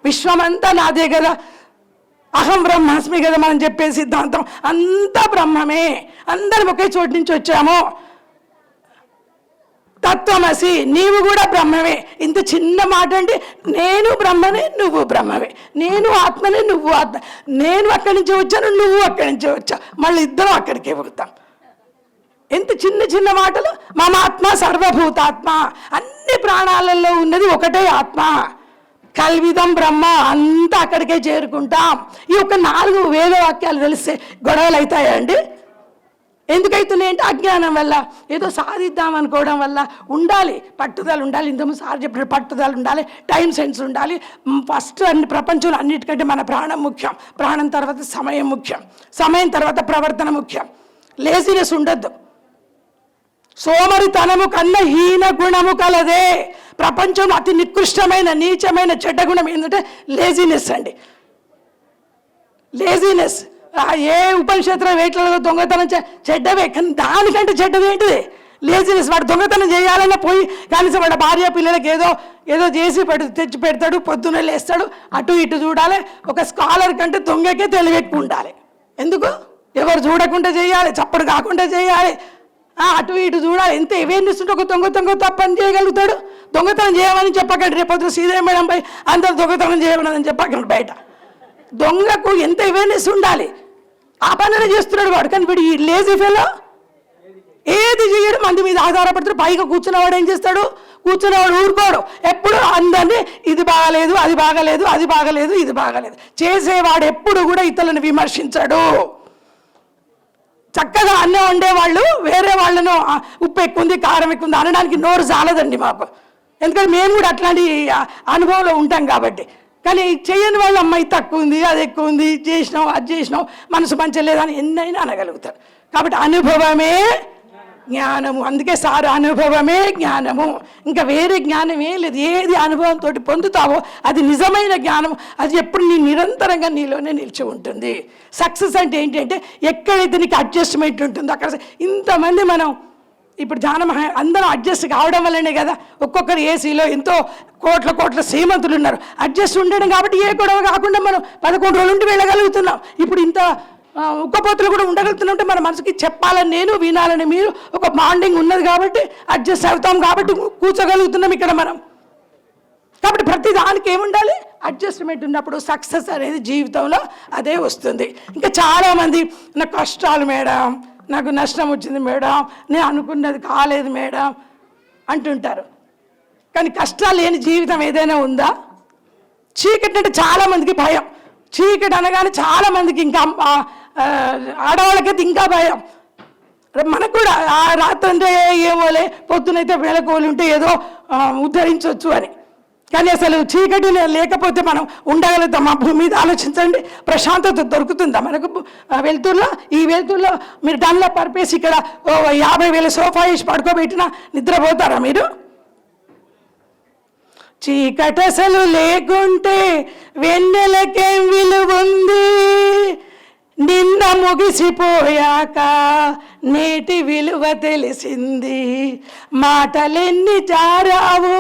విశ్వమంతా నాదే కదా, అహం బ్రహ్మాస్మి కదా మనం చెప్పే సిద్ధాంతం. అంతా బ్రహ్మమే, అందరం ఒకే చోటు నుంచి వచ్చాము. తత్వమసి, నీవు కూడా బ్రహ్మమే. ఇంత చిన్న మాట అండి. నేను బ్రహ్మనే, నువ్వు బ్రహ్మమే. నేను ఆత్మనే, నువ్వు ఆత్మ. నేను అక్కడి నుంచి వచ్చాను, నువ్వు అక్కడి నుంచి వచ్చావు. మళ్ళీ ఇద్దరం అక్కడికే పోతాం. ఎంత చిన్న మాటలు. మమాత్మ సర్వభూతాత్మ. అన్ని ప్రాణాలలో ఉన్నది ఒకటే ఆత్మ. కల్విదం బ్రహ్మ. అంతా అక్కడికే చేరుకుంటాం. ఈ యొక్క 4 వేద వాక్యాలు తెలిస్తే గొడవలు అవుతాయండి. ఎందుకైతున్నాయి అంటే అజ్ఞానం వల్ల, ఏదో సాధిద్దాం అనుకోవడం వల్ల. ఉండాలి పట్టుదల, ఉండాలి. ఇంతకుముందు సార్ చెప్పిన పట్టుదల ఉండాలి, టైం సెన్స్ ఉండాలి. ఫస్ట్ ప్రపంచంలో అన్నిటికంటే మన ప్రాణం ముఖ్యం. ప్రాణం తర్వాత సమయం ముఖ్యం. సమయం తర్వాత ప్రవర్తన ముఖ్యం. లేజినెస్ ఉండద్దు. సోమరితనము కన్నా హీన గుణము కలదే. ప్రపంచంలో అతి నికృష్టమైన నీచమైన చెడ్డ గుణం ఏంటంటే లేజినెస్ అండి. లేజినెస్. ఏ ఉపనిషత్తులో వేట్లలో దొంగతనం చెడ్డవే, కానీ దానికంటే చెడ్డది ఏంటిది? లేజినెస్. వాడు దొంగతనం చేయాలన్నా పోయి కనీసం వాడు భార్య పిల్లలకి ఏదో చేసి తెచ్చి పెడతాడు, పొద్దున్నే లేస్తాడు, అటు ఇటు చూడాలి. ఒక స్కాలర్ కంటే దొంగకే తెలివి ఎక్కువ ఉండాలి. ఎందుకు? ఎవరు చూడకుండా చేయాలి, చప్పుడు కాకుండా చేయాలి, అటు ఇటు చూడాలి. ఎంత అవేర్నెస్ ఉంటే ఒక దొంగ తప్పని చేయగలుగుతాడు. దొంగతనం చేయమని చెప్పకండి. రేపొద్దు శ్రీదేవి మేడం పై అందరూ దొంగతనం చేయమని చెప్పకండి. బయట దొంగకు ఎంత అవేర్నెస్ ఉండాలి. ఆ పనులు చేస్తున్నాడు వాడు. కానీ వీడు ఈ లేజీ ఫెలో ఏది చేయడు, మంది మీద ఆధారపడతాడు. పైగా కూర్చున్నవాడు ఏం చేస్తాడు? కూర్చున్నవాడు ఊరుకోడు. ఎప్పుడు అందరినీ ఇది బాగలేదు, అది బాగలేదు, అది బాగలేదు, ఇది బాగలేదు చేసేవాడు. ఎప్పుడు కూడా ఇతరులను విమర్శించడు. చక్కగా అన్నం వండేవాళ్ళు వేరే వాళ్ళను ఉప్పు ఎక్కువ, కారం ఎక్కువ అనడానికి నోరు చాలదండి మాకు. ఎందుకంటే మేము కూడా అట్లాంటి అనుభవంలో ఉంటాం కాబట్టి. కానీ చేయని వాళ్ళు అమ్మాయి తక్కువ ఉంది, అది ఎక్కువ ఉంది, చేసినావు, అది చేసినావు, మనసు మంచి లేదని ఎన్నైనా అనగలుగుతారు. కాబట్టి అనుభవమే జ్ఞానము. అందుకే సార్ అనుభవమే జ్ఞానము. ఇంకా వేరే జ్ఞానం ఏం లేదు. ఏది అనుభవంతో పొందుతావో అది నిజమైన జ్ఞానం. అది ఎప్పుడు నీ నిరంతరంగా నీలోనే నిలిచి ఉంటుంది. సక్సెస్ అంటే ఏంటంటే ఎక్కడైతే నీకు అడ్జస్ట్మెంట్ ఉంటుందో అక్కడ. ఇంతమంది మనం ఇప్పుడు అందరం అడ్జస్ట్ కావడం వల్లనే కదా ఒక్కొక్కరు ఏసీలో ఎంతో కోట్ల శ్రీమంతులు ఉన్నారు. అడ్జస్ట్ ఉండడం కాబట్టి ఏ గొడవ కాకుండా మనం 11 రోజులు ఉండి వెళ్ళగలుగుతున్నాం. ఇప్పుడు ఇంత ఉక్కపోతులు కూడా ఉండగలుగుతుంటే మన మనసుకి చెప్పాలని నేను, వినాలని మీరు, ఒక బాండింగ్ ఉన్నది కాబట్టి అడ్జస్ట్ అవుతాం కాబట్టి కూర్చోగలుగుతున్నాం ఇక్కడ మనం. కాబట్టి ప్రతి దానికి ఏముండాలి? అడ్జస్ట్మెంట్ ఉన్నప్పుడు సక్సెస్ అనేది జీవితంలో అదే వస్తుంది. ఇంకా చాలామంది నాకు కష్టాలు మేడం, నాకు నష్టం వచ్చింది మేడం, నేను అనుకున్నది కాలేదు మేడం అంటుంటారు. కానీ కష్టాలు లేని జీవితం ఏదైనా ఉందా? చీకటి అంటే చాలామందికి భయం. చీకటి అనగానే చాలామందికి ఇంకా ఆడవాళ్ళకైతే ఇంకా భయం. మనకు కూడా ఆ రాత్రి అంటే ఏమోలే, పొద్దునైతే వేళకోలు ఉంటే ఏదో ఉద్ధరించవచ్చు అని. కానీ అసలు చీకటి లేకపోతే మనం ఉండగలుగుతాం? మా భూమి మీద ఆలోచించండి. ప్రశాంతత దొరుకుతుందా మనకు వెలుతురులో? ఈ వెలుతురులో మీరు దానిలో పర్పేసి ఇక్కడ 50,000 సోఫా వేసి పడుకోబెట్టినా నిద్రపోతారా మీరు? చీకటి అసలు లేకుంటే వెన్నెలకేం విలువ ఉంది? నిన్న ముగిసిపోయాక నేటి విలువ తెలిసింది. మాటలెన్ని జారావో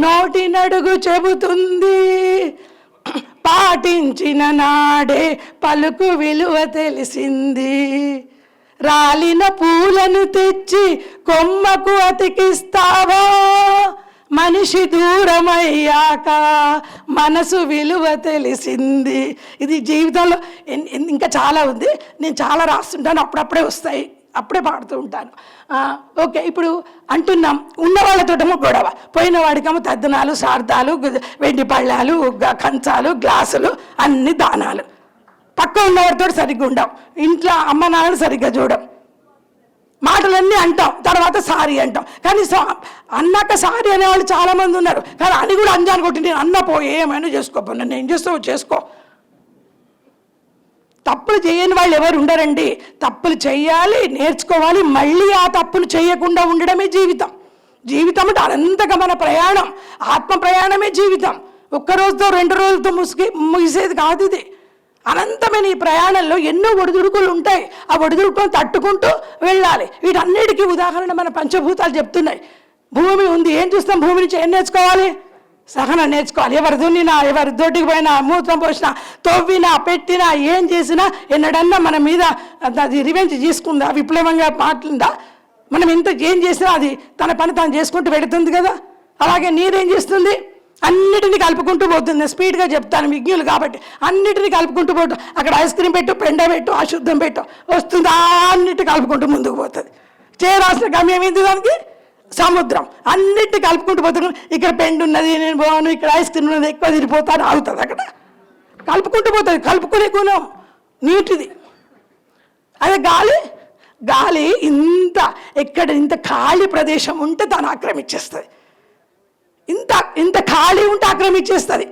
నోటి నడుగు చెబుతుంది. పాటించిన నాడే పలుకు విలువ తెలిసింది. రాలిన పూలను తెచ్చి కొమ్మకు అతికిస్తావా? మనిషి దూరమయ్యాక మనసు విలువ తెలిసింది. ఇది జీవితంలో ఇంకా చాలా ఉంది. నేను చాలా రాస్తుంటాను, అప్పుడప్పుడే వస్తాయి, అప్పుడే పాడుతూ ఉంటాను. ఓకే, ఇప్పుడు అంటున్నాం ఉన్న వాళ్ళతోటేమో గొడవ, పోయిన వాడికేమో తద్దనాలు, సార్థాలు, వెండి పళ్ళాలు, కంచాలు, గ్లాసులు, అన్ని దానాలు. పక్క ఉన్నవాడితో సరిగ్గా ఉండం, ఇంట్లో అమ్మ నాన్నలు సరిగ్గా చూడం, మాటలన్నీ అంటాం, తర్వాత సారీ అంటాం. కానీ అన్నాక సారీ అనేవాళ్ళు చాలామంది ఉన్నారు. కానీ అని కూడా అంజాను కొట్టి నేను అన్న పోయి ఏమైనా చేసుకోపో, నన్ను ఏం చేస్తావు చేసుకో. తప్పులు చేయని వాళ్ళు ఎవరు ఉండరండి. తప్పులు చేయాలి, నేర్చుకోవాలి, మళ్ళీ ఆ తప్పులు చేయకుండా ఉండడమే జీవితం. జీవితం అంటే అనంతగమన ప్రయాణం, ఆత్మ ప్రయాణమే జీవితం. ఒక్కరోజుతో 2 రోజులతో ముగిసేది కాదు ఇది. అనంతమైన ఈ ప్రయాణంలో ఎన్నో ఒడిదుడుకులు ఉంటాయి. ఆ ఒడిదుడుకులను తట్టుకుంటూ వెళ్ళాలి. వీటన్నిటికీ ఉదాహరణ మన పంచభూతాలు చెప్తున్నాయి. భూమి ఉంది, ఏం చూస్తాం? భూమి నుంచి ఏం నేర్చుకోవాలి? సహనం నేర్చుకోవాలి. ఎవరు దున్నినా, ఎవరు దొడ్డికి పోయినా, మూత్రం పోసినా, తవ్వినా, పెట్టినా, ఏం చేసినా ఎన్నడన్నా మన మీద అది రివెంజ్ తీసుకుందా? విప్లవంగా మాట్లాడిందా? మనం ఎంత ఏం చేసినా అది తన పని తాను చేసుకుంటూ వెళుతుంది కదా. అలాగే నీరేం చేస్తుంది? అన్నిటిని కలుపుకుంటూ పోతుంది. స్పీడ్గా చెప్తాను, విజ్ఞులు కాబట్టి. అన్నిటిని కలుపుకుంటూ పోతు. అక్కడ ఐస్ క్రీమ్ పెట్టు, పెండ పెట్టు, అశుద్ధం పెట్టు, వస్తుంది, అన్నిటి కలుపుకుంటూ ముందుకు పోతుంది. చేరాల్సిన గమ్యం ఏంది దానికి? సముద్రం. అన్నిటిని కలుపుకుంటూ పోతున్నాం. ఇక్కడ పెండు ఉన్నది, నేను పోను, ఇక్కడ ఐస్ క్రీమ్ ఉన్నది, ఎక్కువ తిరిగిపోతాను, ఆగుతుంది. అక్కడ కలుపుకుంటూ పోతుంది. కలుపుకునే గుణం నీటిది. అదే గాలి. గాలి ఇంత ఖాళీ ప్రదేశం ఉంటే దాన్ని ఆక్రమించేస్తుంది. ఇంత ఖాళీ ఉంటే ఆక్రమించేస్తుంది.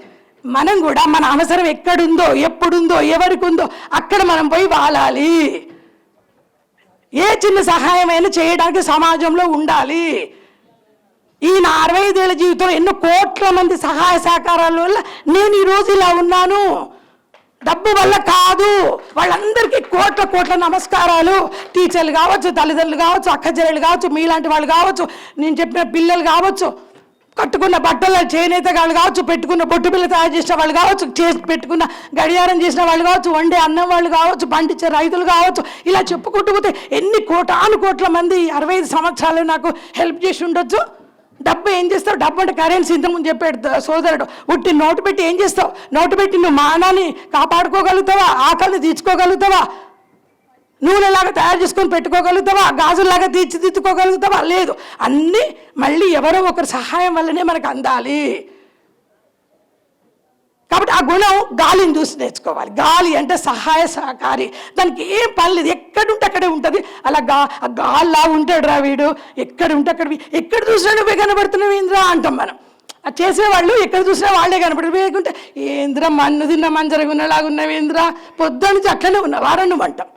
మనం కూడా మన అవసరం ఎక్కడుందో, ఎప్పుడుందో, ఎవరికి ఉందో అక్కడ మనం పోయి వాలాలి. ఏ చిన్న సహాయమైనా చేయడానికి సమాజంలో ఉండాలి. ఈ నా 65 ఏళ్ల జీవితంలో ఎన్నో కోట్ల మంది సహాయ సహకారాల వల్ల నేను ఈరోజు ఇలా ఉన్నాను. డబ్బు వల్ల కాదు. వాళ్ళందరికీ కోట్ల నమస్కారాలు. టీచర్లు కావచ్చు, తల్లిదండ్రులు కావచ్చు, అక్కచెల్లెలు కావచ్చు, మీలాంటి వాళ్ళు కావచ్చు, నేను చెప్పిన పిల్లలు కావచ్చు, కట్టుకున్న బట్టల చేనేత వాళ్ళు కావచ్చు, పెట్టుకున్న బొట్టు పిల్ల తయారు చేసిన వాళ్ళు కావచ్చు, పెట్టుకున్న గడియారం చేసిన వాళ్ళు కావచ్చు, వండే అన్నం వాళ్ళు కావచ్చు, పండించే రైతులు కావచ్చు, ఇలా చెప్పుకుంటూ పోతే ఎన్ని కోట్ల మంది 65 సంవత్సరాలు నాకు హెల్ప్ చేసి ఉండొచ్చు. డబ్బు ఏం చేస్తావు? డబ్బు అంటే కరెన్సీ. ఇంతకుముందు చెప్పాడు సోదరుడు. ఉట్టి నోటు పెట్టి ఏం చేస్తావు? నోటు పెట్టి నువ్వు మానాన్ని కాపాడుకోగలుగుతావా? ఆకలిని తీర్చుకోగలుగుతావా? నూనెలాగా తయారు చేసుకొని పెట్టుకోగలుగుతావా? గాజులాగా తీర్చిదిద్దుకోగలుగుతావా? లేదు. అన్నీ మళ్ళీ ఎవరో ఒకరి సహాయం వల్లనే మనకు అందాలి. కాబట్టి ఆ గుణం గాలిని చూసి నేర్చుకోవాలి. గాలి అంటే సహాయ సహకారి. దానికి ఏం పని లేదు, ఎక్కడుంటే అక్కడే ఉంటుంది. అలా గాల్లా ఉంటాడు రా వీడు, ఎక్కడుంటే ఎక్కడ చూసినా నువ్వే కనబడుతున్నావు ఏంద్రా అంటాం మనం. అది చేసేవాళ్ళు ఎక్కడ చూసినా వాళ్ళే కనపడరు. వేయకుంటే ఏంద్రా మన్ను తిన్న మంజరగున్నలాగున్నావు ఏంద్రా, పొద్దు నుంచి అట్లనే ఉన్నవారా నువ్వు అంటాం.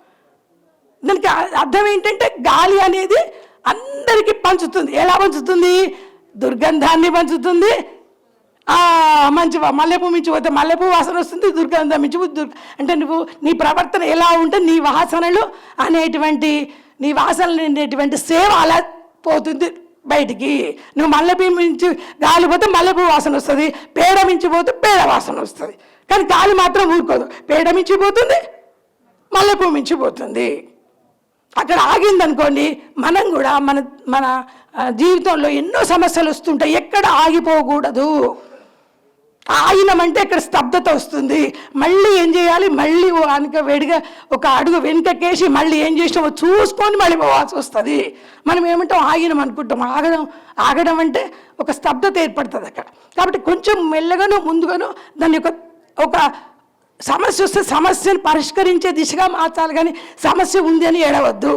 దానికి అర్థం ఏంటంటే గాలి అనేది అందరికీ పంచుతుంది. ఎలా పంచుతుంది? దుర్గంధాన్ని పంచుతుంది. మంచి మల్లెపూ మించి పోతే మల్లెపూ వాసన వస్తుంది, దుర్గంధం మించి అంటే నువ్వు నీ ప్రవర్తన ఎలా ఉంటే నీ వాసనలు అనేటువంటి నీ వాసనలు అనేటువంటి సేవ అలా పోతుంది బయటికి. నువ్వు మల్లెపూ మించి గాలి పోతే మల్లెపూ వాసన వస్తుంది, పేడ మించి పోతే పేడ వాసన వస్తుంది. కానీ గాలి మాత్రం ఊరుకోదు. పేడ మించి పోతుంది, మల్లెపూ మించి పోతుంది. అక్కడ ఆగిందనుకోండి, మనం కూడా మన జీవితంలో ఎన్నో సమస్యలు వస్తుంటాయి. ఎక్కడ ఆగిపోకూడదు. ఆగినం అంటే ఇక్కడ స్తబ్దత వస్తుంది. మళ్ళీ ఏం చేయాలి, మళ్ళీ వెనక వేడిగా ఒక అడుగు వెనుకకేసి మళ్ళీ ఏం చేసినామో చూసుకొని మళ్ళీ పోవాల్సి వస్తుంది. మనం ఏమంటాం, ఆగినం అనుకుంటాం. ఆగడం అంటే ఒక స్తబ్దత ఏర్పడుతుంది అక్కడ. కాబట్టి కొంచెం మెల్లగానో ముందుగానో దాని యొక్క ఒక సమస్య వస్తే సమస్యను పరిష్కరించే దిశగా మార్చాలి, కానీ సమస్య ఉంది అని ఏడవద్దు.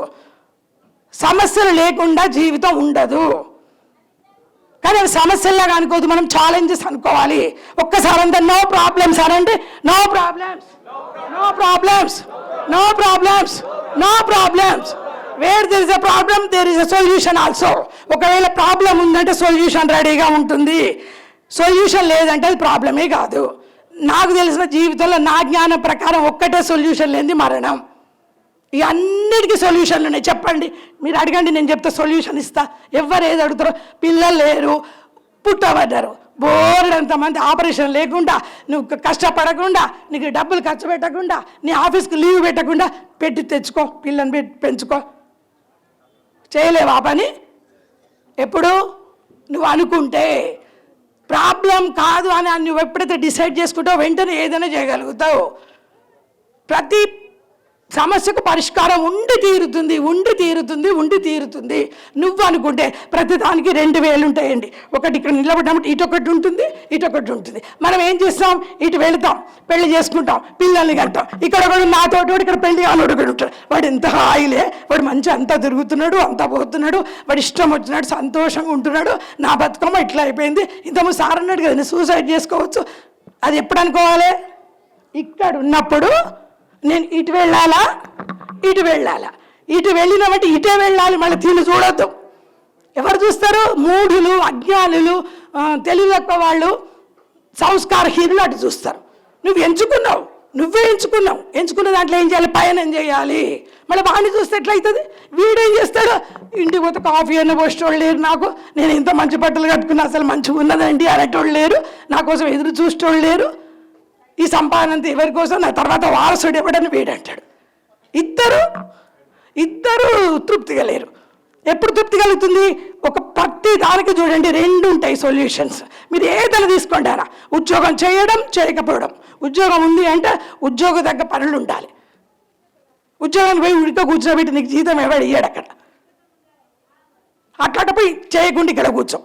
సమస్యలు లేకుండా జీవితం ఉండదు. కానీ అవి సమస్యల్లాగా అనుకోదు, మనం ఛాలెంజెస్ అనుకోవాలి. ఒక్కసారి అంతా నో ప్రాబ్లమ్స్ అనండి. No problems, no problems, no problems, no problems. Where there is a problem there is a solution also. ఒకవేళ ప్రాబ్లం ఉందంటే సొల్యూషన్ రెడీగా ఉంటుంది. సొల్యూషన్ లేదంటే అది ప్రాబ్లమే కాదు. నాకు తెలిసిన జీవితంలో నా జ్ఞానం ప్రకారం ఒక్కటే సొల్యూషన్ లేనిది మరణం. ఈ అన్నిటికీ సొల్యూషన్లు ఉన్నాయి. చెప్పండి, మీరు అడగండి, నేను చెప్తా, సొల్యూషన్ ఇస్తా. ఎవరు ఏది అడుగుతారో, పిల్లలు లేరు, పుట్టబడ్డారు, బోర్డంతమంది ఆపరేషన్ లేకుండా, నువ్వు కష్టపడకుండా, నీకు డబ్బులు ఖర్చు పెట్టకుండా, నీ ఆఫీస్కి లీవ్ పెట్టకుండా పెట్టి తెచ్చుకో, పిల్లని పెట్టి పెంచుకో. చేయలేవా పని? ఎప్పుడు నువ్వు అనుకుంటే ప్రాబ్లం కాదు అని నువ్వు ఎప్పుడైతే డిసైడ్ చేసుకుంటావు వెంటనే ఏదైనా చేయగలుగుతావు. ప్రతి సమస్యకు పరిష్కారం ఉండి తీరుతుంది, ఉండి తీరుతుంది, ఉండి తీరుతుంది. నువ్వు అనుకుంటే ప్రతిదానికి 2000 ఉంటాయండి. ఒకటి ఇక్కడ నిలబడినప్పుడు ఇటొకటి ఉంటుంది, ఇటొకటి ఉంటుంది. మనం ఏం చేస్తాం, ఇటు వెళతాం, పెళ్లి చేసుకుంటాం, పిల్లల్ని కంటాం. ఇక్కడ కూడా నాతోటి వాడు ఇక్కడ పెళ్లి కానోడు కూడా ఉంటాడు. వాడు ఎంత హాయిలే, వాడు మంచి అంతా తిరుగుతున్నాడు, అంతా పోతున్నాడు, వాడు ఇష్టం వచ్చినాడు, సంతోషంగా ఉంటున్నాడు. నా బతుకమ్మ ఇట్లా అయిపోయింది. ఇంతకుముందు సార్ అన్నాడు కదా, నేను సూసైడ్ చేసుకోవచ్చు. అది ఎప్పుడు అనుకోవాలి? ఇక్కడ ఉన్నప్పుడు నేను ఇటు వెళ్ళాలా, ఇటు వెళ్ళాలా, ఇటు వెళ్ళినామంటే ఇటే వెళ్ళాలి, మళ్ళీ తిని చూడొద్దు. ఎవరు చూస్తారు? మూఢులు, అజ్ఞానులు, తెలివి తక్కువ వాళ్ళు, సంస్కారహీనులు అటు చూస్తారు. నువ్వు ఎంచుకున్నావు, నువ్వే ఎంచుకున్నావు. ఎంచుకున్న దాంట్లో ఏం చేయాలి? పయనం చేయాలి. మళ్ళీ వాడిని చూస్తే ఎట్లయితుంది? వీడేం చేస్తాడు? ఇంటికి పోతే కాఫీ అన్న పోసేటోళ్ళు లేరు నాకు, నేను ఇంత మంచి బట్టలు కట్టుకున్నా అసలు మంచిగా ఉన్నదండి అనేటోళ్ళు లేరు, నా కోసం ఎదురు చూసేటోళ్ళు లేరు. ఈ సంపాదన అంతా ఎవరి కోసం? నా తర్వాత వారసుడు ఎవడని వీడంటాడు. ఇద్దరు తృప్తిగా లేరు. ఎప్పుడు తృప్తి కలుగుతుంది? ఒక ప్రతి దానికి చూడండి 2 ఉంటాయి సొల్యూషన్స్. మీరు ఏదైనా తీసుకోండి. అలా ఉద్యోగం చేయడం, చేయకపోవడం. ఉద్యోగం ఉంది అంటే ఉద్యోగం తగ్గ పనులు ఉండాలి. ఉద్యోగానికి పోయి ఉడితో కూర్చోబెట్టి నీకు జీతం ఎవడు ఇయ్యాడు అక్కడ. అట్లా పోయి చేయకుండా ఇక్కడ కూర్చో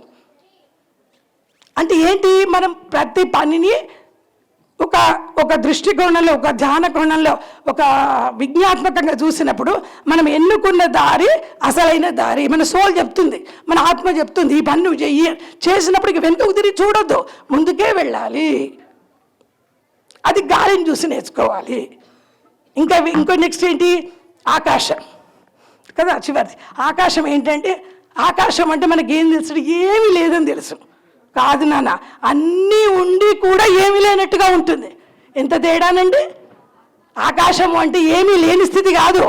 అంటే ఏంటి? మనం ప్రతి పనిని ఒక దృష్టికోణంలో, ఒక ధ్యాన కోణంలో, ఒక విజ్ఞాత్మకంగా చూసినప్పుడు మనం ఎన్నుకున్న దారి అసలైన దారి. మన సోల్ చెప్తుంది, మన ఆత్మ చెప్తుంది, ఈ పని నువ్వు చెయ్యి. చేసినప్పటికీ వెనుకకు తిరిగి చూడొద్దు, ముందుకే వెళ్ళాలి. అది గాలిని చూసి నేర్చుకోవాలి. ఇంకో నెక్స్ట్ ఏంటి? ఆకాశం కదా చివరిది. ఆకాశం ఏంటంటే, ఆకాశం అంటే మనకేం తెలుసు? ఏమీ లేదని తెలుసు. కాదు నాన్న, అన్నీ ఉండి కూడా ఏమీ లేనట్టుగా ఉంటుంది. ఎంత తేడానండి! ఆకాశం అంటే ఏమీ లేని స్థితి కాదు,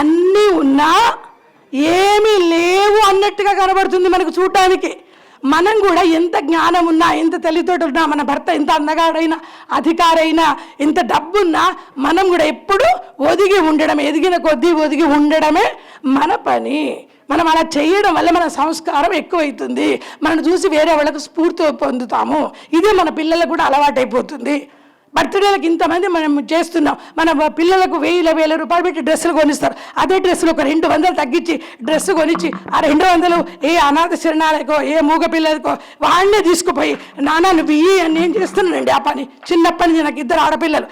అన్నీ ఉన్నా ఏమీ లేవు అన్నట్టుగా కనబడుతుంది మనకు చూడటానికి. మనం కూడా ఎంత జ్ఞానం ఉన్నా, ఎంత తెలివితోటి ఉన్నా, మన భర్త ఎంత అందగాడైనా, అధికారైనా, ఎంత డబ్బున్నా, మనం కూడా ఎప్పుడు ఒదిగి ఉండడం, ఎదిగిన కొద్దీ ఒదిగి ఉండడమే మన పని. మనం అలా చేయడం వల్ల మన సంస్కారం ఎక్కువైతుంది. మనం చూసి వేరే వాళ్ళకు స్ఫూర్తి పొందుతాము. ఇదే మన పిల్లలకు కూడా అలవాటైపోతుంది. బర్త్డేలకు ఇంతమంది మనం చేస్తున్నాం. మన పిల్లలకు 1000 రూపాయలు పెట్టి డ్రెస్సులు కొనిస్తారు. అదే డ్రెస్సులు ఒక 200 తగ్గించి డ్రెస్సు కొనిచ్చి ఆ 200 ఏ అనాథ శరణాలకో, ఏ మూగ పిల్లలకో వాడినే తీసుకుపోయి, నాన్న నువ్వు ఇయ్యి అని నేను చేస్తున్నానండి ఆ పని. చిన్నప్పటి నుంచి నాకు 2 ఆడపిల్లలు.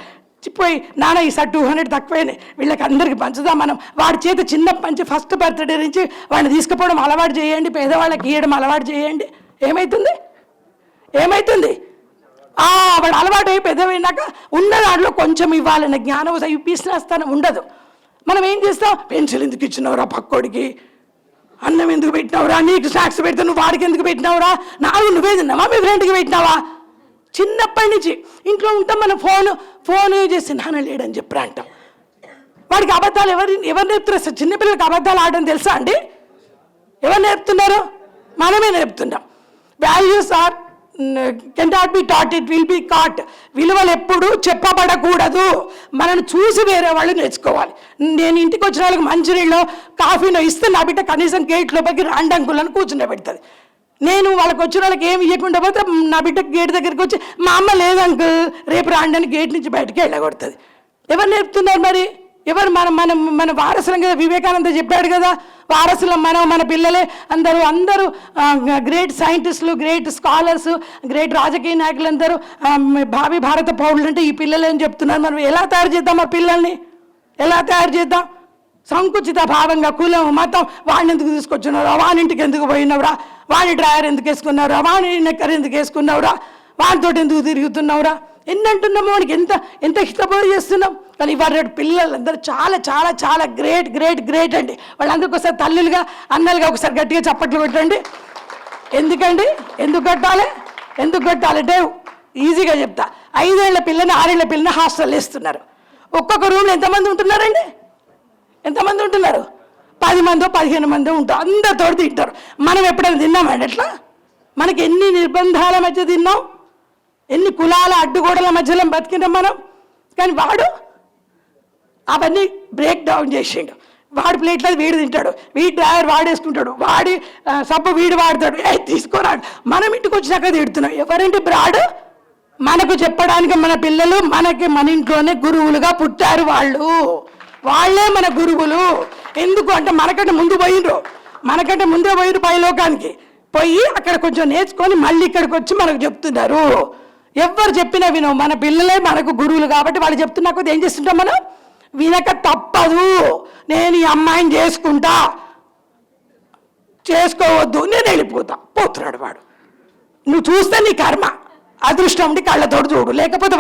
పోయి నాన్న ఈ సార్ 200 తక్కువైనాయి, వీళ్ళకి అందరికి పంచుదాం. మనం వాడి చేత చిన్నప్పటి నుంచి ఫస్ట్ బర్త్డే నుంచి వాడిని తీసుకుపోవడం అలవాటు చేయండి, పేదవాళ్ళకి ఇవ్వడం అలవాటు చేయండి. ఏమవుతుంది? వాడు అలవాటు అయి పెద్దవైనాక ఉన్న దాంట్లో కొంచెం ఇవ్వాలన్న జ్ఞానం పీసినేస్తానం ఉండదు. మనం ఏం చేస్తాం? పెన్సిల్ ఎందుకు ఇచ్చినవరా పక్కోడికి, అన్నం ఎందుకు పెట్టినావురా, నీకు స్నాక్స్ పెడితే నువ్వు వాడికి ఎందుకు పెట్టినావురా, నాలుగు నువ్వే తిన్నావా, మీ ఫ్రెండ్కి పెట్టినావా? చిన్నప్పటి నుంచి ఇంట్లో ఉంటాం, మనం ఫోన్ చేసి నాన్న లేడని చెప్పరా అంటాం. వాడికి అబద్ధాలు ఎవరు నేర్పుతారు? అసలు చిన్నపిల్లలకి అబద్ధాలు ఆడడం తెలుసా అండి? ఎవరు నేర్పుతున్నారు? మనమే నేర్పుతున్నాం. Values are cannot be taught, it will be caught. విలువలు ఎప్పుడు చెప్పబడకూడదు, మనల్ని చూసి వేరే వాళ్ళు నేర్చుకోవాలి. నేను ఇంటికి వచ్చిన వాళ్ళకి మంచినీళ్ళు కాఫీనో ఇస్తే నా బిడ్డ కనీసం గేట్ లోపలికి రాండంకులను కూర్చునే పెడుతుంది. నేను వాళ్ళకి వచ్చిన వాళ్ళకి ఏమి ఇవ్వకుండా పోతే నా బిడ్డకి గేట్ దగ్గరికి వచ్చి మా అమ్మ లేదు అంకుల్ రేపు రాండి అని గేట్ నుంచి బయటకి వెళ్ళగొడుతుంది. ఎవరు నేర్పుతున్నారు మరి? ఎవరు? మన వారసులం కదా. వివేకానంద చెప్పాడు కదా, వారసులం మన పిల్లలే. అందరూ గ్రేట్ సైంటిస్టులు, గ్రేట్ స్కాలర్స్, గ్రేట్ రాజకీయ నాయకులు అందరూ భావి భారత పౌరులు అంటే ఈ పిల్లలే అని చెప్తున్నారు. మనం ఎలా తయారు చేద్దాం ఆ పిల్లల్ని? ఎలా తయారు చేద్దాం? సంకుచిత భావంగా కులం మతం, వాడిని ఎందుకు తీసుకొచ్చున్నారా, వాని ఇంటికి ఎందుకు పోయినవరా, వాడి డ్రైవర్ ఎందుకు వేసుకున్నావురా, వాడి నెక్కర్ ఎందుకు వేసుకున్నావురా, వాడితో ఎందుకు తిరుగుతున్నావురా, ఎన్ని అంటున్నామో వాడికి ఎంత హితబోధ చేస్తున్నాం. కానీ ఇవాళ పిల్లలందరూ చాలా చాలా చాలా గ్రేట్ గ్రేట్ గ్రేట్ అండి. వాళ్ళందరికీ ఒకసారి తల్లులుగా అన్నలుగా ఒకసారి గట్టిగా చప్పట్లు కొట్టండి. ఎందుకండి? ఎందుకు కట్టాలంటే ఈజీగా చెప్తా. 5 ఏళ్ల పిల్లని 6 ఏళ్ల పిల్లని హాస్టల్ వేస్తున్నారు. ఒక్కొక్క రూమ్లో ఎంతమంది ఉంటున్నారండి? ఎంతమంది ఉంటున్నారు? 10 మందో 15 మందో ఉంటారు. అందరితో తింటారు. మనం ఎప్పుడైనా తిన్నామండి అట్లా? మనకి ఎన్ని నిర్బంధాల మధ్య తిన్నాం, ఎన్ని కులాల అడ్డుగోడల మధ్యలో బతికినాం మనం. కానీ వాడు అవన్నీ బ్రేక్ డౌన్ చేసిండు. వాడి ప్లేట్లో వీడు తింటాడు, వీడి డ్రైవర్ వాడేసుకుంటాడు, వాడి సబ్బు వీడు వాడతాడు, తీసుకోరాడు. మనం ఇంటికి వచ్చినాక తిడుతున్నాం. ఎవరంటే బ్రాడు? మనకు చెప్పడానికి మన పిల్లలు మన ఇంట్లోనే గురువులుగా పుట్టారు. వాళ్ళే మన గురువులు. ఎందుకు అంటే మనకంటే ముందే పోయిండ్రు పైలోకానికి పోయి అక్కడ కొంచెం నేర్చుకొని మళ్ళీ ఇక్కడికి వచ్చి మనకు చెప్తున్నారు. ఎవరు చెప్పినా వినవు. మన పిల్లలే మనకు గురువులు కాబట్టి వాళ్ళు చెప్తున్నా కొద్ది ఏం చేస్తుంటాం మనం? వినక తప్పదు. నేను ఈ అమ్మాయిని చేసుకోవద్దు, నేను పోతున్నాడు వాడు. నువ్వు చూస్తే నీ కర్మ, అదృష్టం ఉండి కళ్ళతోడు చూడు. లేకపోతే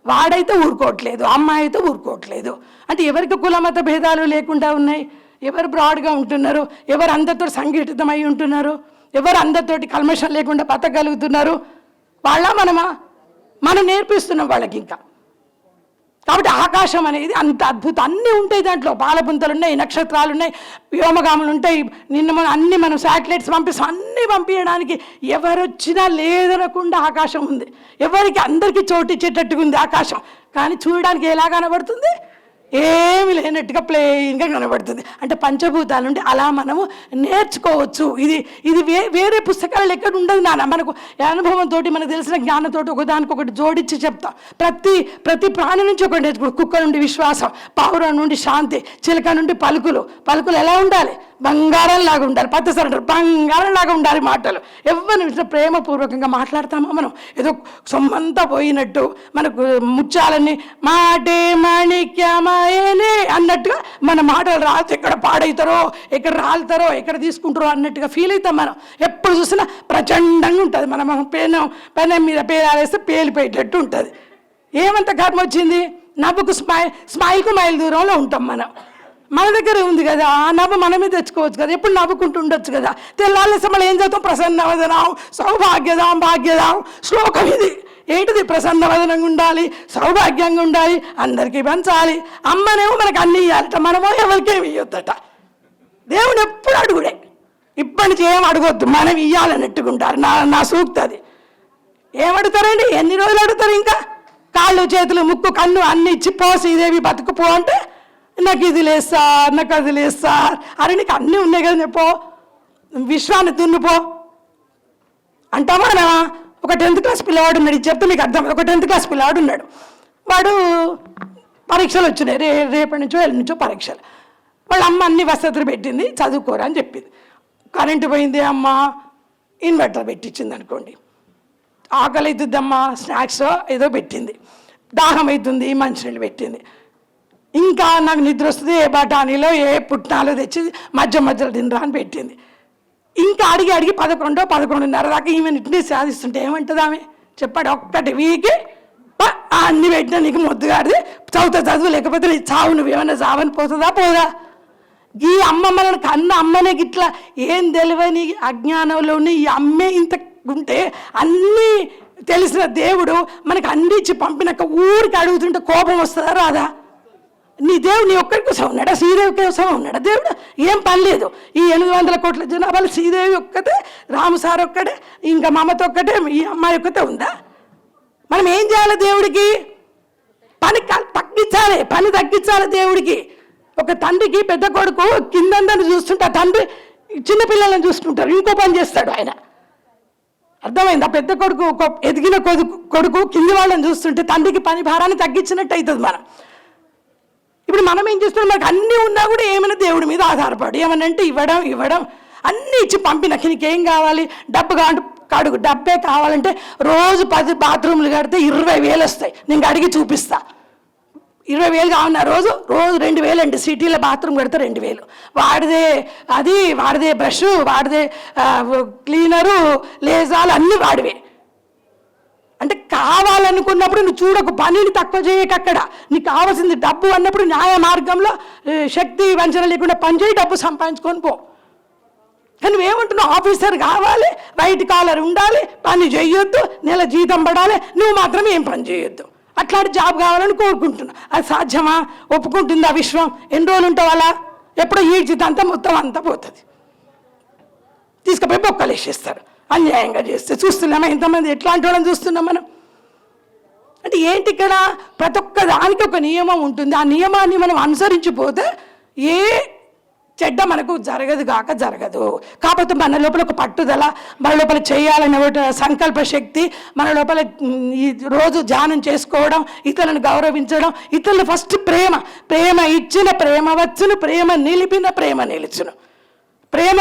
వాడైతే ఊరుకోవట్లేదు, అమ్మాయి అయితే ఊరుకోవట్లేదు. అంటే ఎవరికి కులమత భేదాలు లేకుండా ఉన్నాయి? ఎవరు బ్రాడ్గా ఉంటున్నారు? ఎవరు అందరితో సంఘటితమై ఉంటున్నారు? ఎవరు అందరితోటి కల్మషం లేకుండా బతకగలుగుతున్నారు? మనమా? మనం నేర్పిస్తున్నాం వాళ్ళకి ఇంకా. కాబట్టి ఆకాశం అనేది అంత అద్భుతం. అన్నీ ఉంటాయి దాంట్లో. పాలపుంతలు ఉన్నాయి, నక్షత్రాలు ఉన్నాయి, వ్యోమగాములు ఉంటాయి. అన్ని మనం శాటిలైట్స్ పంపిస్తాం. అన్నీ పంపించడానికి ఎవరు వచ్చినా లేదనకుండా ఆకాశం ఉంది. ఎవరికి అందరికీ చోటిచ్చేటట్టుగా ఉంది ఆకాశం. కానీ చూడడానికి ఎలా కనబడుతుంది? ఏమి లేనట్టుగా ప్లెయిన్గా కనబడుతుంది. అంటే పంచభూతాలు ఉంటే అలా మనము నేర్చుకోవచ్చు. ఇది వేరే పుస్తకాలు ఎక్కడ ఉండదు నాన్న. మనకు అనుభవంతో మనకు తెలిసిన జ్ఞానంతో ఒకదానికొకటి జోడించి చెప్తాం. ప్రతి ప్రాణి నుంచి ఒకటి నేర్చుకో. కుక్క నుండి విశ్వాసం, పావురం నుండి శాంతి, చిలక నుండి పలుకులు ఎలా ఉండాలి? బంగారం లాగా ఉండాలి. పచ్చసరి అంటారు, బంగారం లాగా ఉండాలి మాటలు. ఎవరిని ప్రేమపూర్వకంగా మాట్లాడతామో మనం ఏదో సొమ్మంతా పోయినట్టు, మనకు ముత్యాలన్నీ మాటే మాణిక్యమాయనే అన్నట్టుగా మన మాటలు రాస్తే ఎక్కడ పాడవుతారో, ఎక్కడ రాలుతారో, ఎక్కడ తీసుకుంటారో అన్నట్టుగా ఫీల్ అవుతాం మనం. ఎప్పుడు చూసినా ప్రచండంగా ఉంటుంది. మనం పెనం మీద పేరాలేస్తే పేలిపోయేటట్టు ఉంటుంది. ఏమంత కర్మ వచ్చింది? నవ్వుకు స్మైల్కు మైల్ దూరంలో ఉంటాం మనం. మన దగ్గర ఉంది కదా, ఆ నవ్వు మనమే తెచ్చుకోవచ్చు కదా. ఎప్పుడు నవ్వుకుంటూ ఉండొచ్చు కదా. తెల్లాలి సమయం ఏం చేస్తాం? ప్రసన్నవదనం సౌభాగ్యదాం భాగ్యదాం శ్లోకం ఇది. ఏంటిది? ప్రసన్నవదనంగా ఉండాలి, సౌభాగ్యంగా ఉండాలి, అందరికీ పంచాలి. అమ్మనేమో మనకు అన్నీ ఇవ్వాలట, మనమో ఎవరికేమి ఇవ్వద్దట. దేవుడు ఎప్పుడు అడుగుడే. ఇప్పటి నుంచి ఏం అడగొద్దు, మనం ఇవ్వాలన్నట్టుకుంటారు. నా సూక్తి అది. ఏమడుగుతారండి? ఎన్ని రోజులు అడుగుతారు? ఇంకా కాళ్ళు చేతులు ముక్కు కన్ను అన్ని ఇచ్చి శ్రీదేవి బతుకుపో అంటే నాకు ఇది లేదు సార్, నాకు అది లేదు సార్. అరే నీకు అన్నీ ఉన్నాయి కదా, చెప్పో విశ్వాన్ని దున్నుపో అంటామా? ఒక 10th క్లాస్ పిల్లవాడు ఉన్నాడు. ఇది చెప్తే మీకు అర్థం. ఒక 10th క్లాస్ పిల్లవాడు ఉన్నాడు. వాడు పరీక్షలు వచ్చినాయి. రేపటి నుంచో నుంచో పరీక్షలు. వాళ్ళ అమ్మ అన్ని వసతులు పెట్టింది, చదువుకోరా అని చెప్పింది. కరెంటు పోయింది, అమ్మ ఇన్వర్టర్ పెట్టించింది అనుకోండి. ఆకలి అవుతుందమ్మా, స్నాక్స్ ఏదో పెట్టింది. దాహం అవుతుంది, మంచినీళ్ళు పెట్టింది. ఇంకా నాకు నిద్ర వస్తుంది, ఏ బఠానీలో ఏ పుట్నాలో తెచ్చి మధ్యలో తినరా అని పెట్టింది. ఇంకా అడిగి 11:30 దాకా ఈమె ఇంటిని సాధిస్తుంటే ఏమంటుంది ఆమె? చెప్పాడు ఒక్కటి వీకి అన్ని పెట్టినా నీకు మొద్దుగాడిది, చదువు లేకపోతే నీ చావు, నువ్వు ఏమన్నా చావని పోదా? ఈ అమ్మమ్మలను కన్న అమ్మనే గిట్లా ఏం తెలియని అజ్ఞానంలోని ఈ అమ్మే ఇంత ఉంటే అన్నీ తెలిసిన దేవుడు మనకు అందించి పంపినాక ఊరికి అడుగుతుంటే కోపం వస్తుందా రాదా? నీ దేవుడు నీ ఒక్కరి కోసం ఉన్నాడా? శ్రీదేవి కోసం ఉన్నాడా దేవుడు? ఏం పని లేదు. ఈ 800 కోట్ల జనాభాలు శ్రీదేవి ఒక్కతే, రాము సార్ ఒక్కటే, ఇంకా మమత ఒక్కటే, ఈ అమ్మాయి ఒక్కతే ఉందా? మనం ఏం చేయాలి? దేవుడికి పని తగ్గించాలి దేవుడికి. ఒక తండ్రికి పెద్ద కొడుకు కిందందరిని చూస్తుంటే ఆ తండ్రి చిన్నపిల్లలను చూసుకుంటారు, ఇంకో పని చేస్తాడు ఆయన. అర్థమైంది? ఆ పెద్ద కొడుకు ఎదిగిన కొడుకు కింది వాళ్ళని చూస్తుంటే తండ్రికి పని భారాన్ని తగ్గించినట్టు అవుతుంది. ఇప్పుడు మనం ఏం చేస్తున్నాం, మనకు అన్నీ ఉన్నా కూడా ఏమైనా దేవుడి మీద ఆధారపడి ఏమనంటే ఇవ్వడం అన్నీ ఇచ్చి పంపినాక నీకేం కావాలి, డబ్బు కడుగు, డబ్బే కావాలంటే రోజు 10 బాత్రూమ్లు కడితే 20,000 వస్తాయి. నేను అడిగి చూపిస్తా. 20,000 కావాలన్నా రోజు 2,000 అండి. సిటీలో బాత్రూమ్ కడితే 2,000. వాడిదే బ్రష్, వాడిదే క్లీనరు, లేజాలు అన్నీ వాడివే. అంటే కావాలనుకున్నప్పుడు నువ్వు చూడకు, పనిని తక్కువ చేయక. అక్కడ నీకు కావాల్సింది డబ్బు అన్నప్పుడు న్యాయ మార్గంలో శక్తి వంచన లేకుండా పనిచేయి, డబ్బు సంపాదించుకొని పో. కానీ నువ్వేమంటున్నావు, ఆఫీసర్ కావాలి, వైట్ కాలర్ ఉండాలి, పని చేయొద్దు, నెల జీతం పడాలి, నువ్వు మాత్రం ఏం పని చేయొద్దు. అట్లాంటి జాబ్ కావాలని కోరుకుంటున్నావు. అది సాధ్యమా? ఒప్పుకుంటుందా విశ్వం? ఎన్ని రోజులు ఉంటావు అలా? ఎప్పుడో ఈ జీతంతా మొత్తం అంతా పోతుంది. తీసుకుపోయి బొక్కలు వేసేస్తారు అన్యాయంగా చేస్తే. చూస్తున్నామా ఎంతమంది ఎట్లాంటి వాళ్ళని చూస్తున్నాం మనం? అంటే ఏంటి ఇక్కడ? ప్రతి ఒక్క దానికి ఒక నియమం ఉంటుంది. ఆ నియమాన్ని మనం అనుసరించిపోతే ఏ చెడ్డ మనకు జరగదు. కాకపోతే మన లోపల ఒక పట్టుదల, మన లోపల చేయాలనే ఒక సంకల్ప శక్తి, మన లోపల ఈ రోజు ధ్యానం చేసుకోవడం, ఇతరులను గౌరవించడం, ఇతరులు ఫస్ట్ ప్రేమ ఇచ్చిన ప్రేమ వచ్చును, ప్రేమ నిలిపిన ప్రేమ నిలుచును. ప్రేమ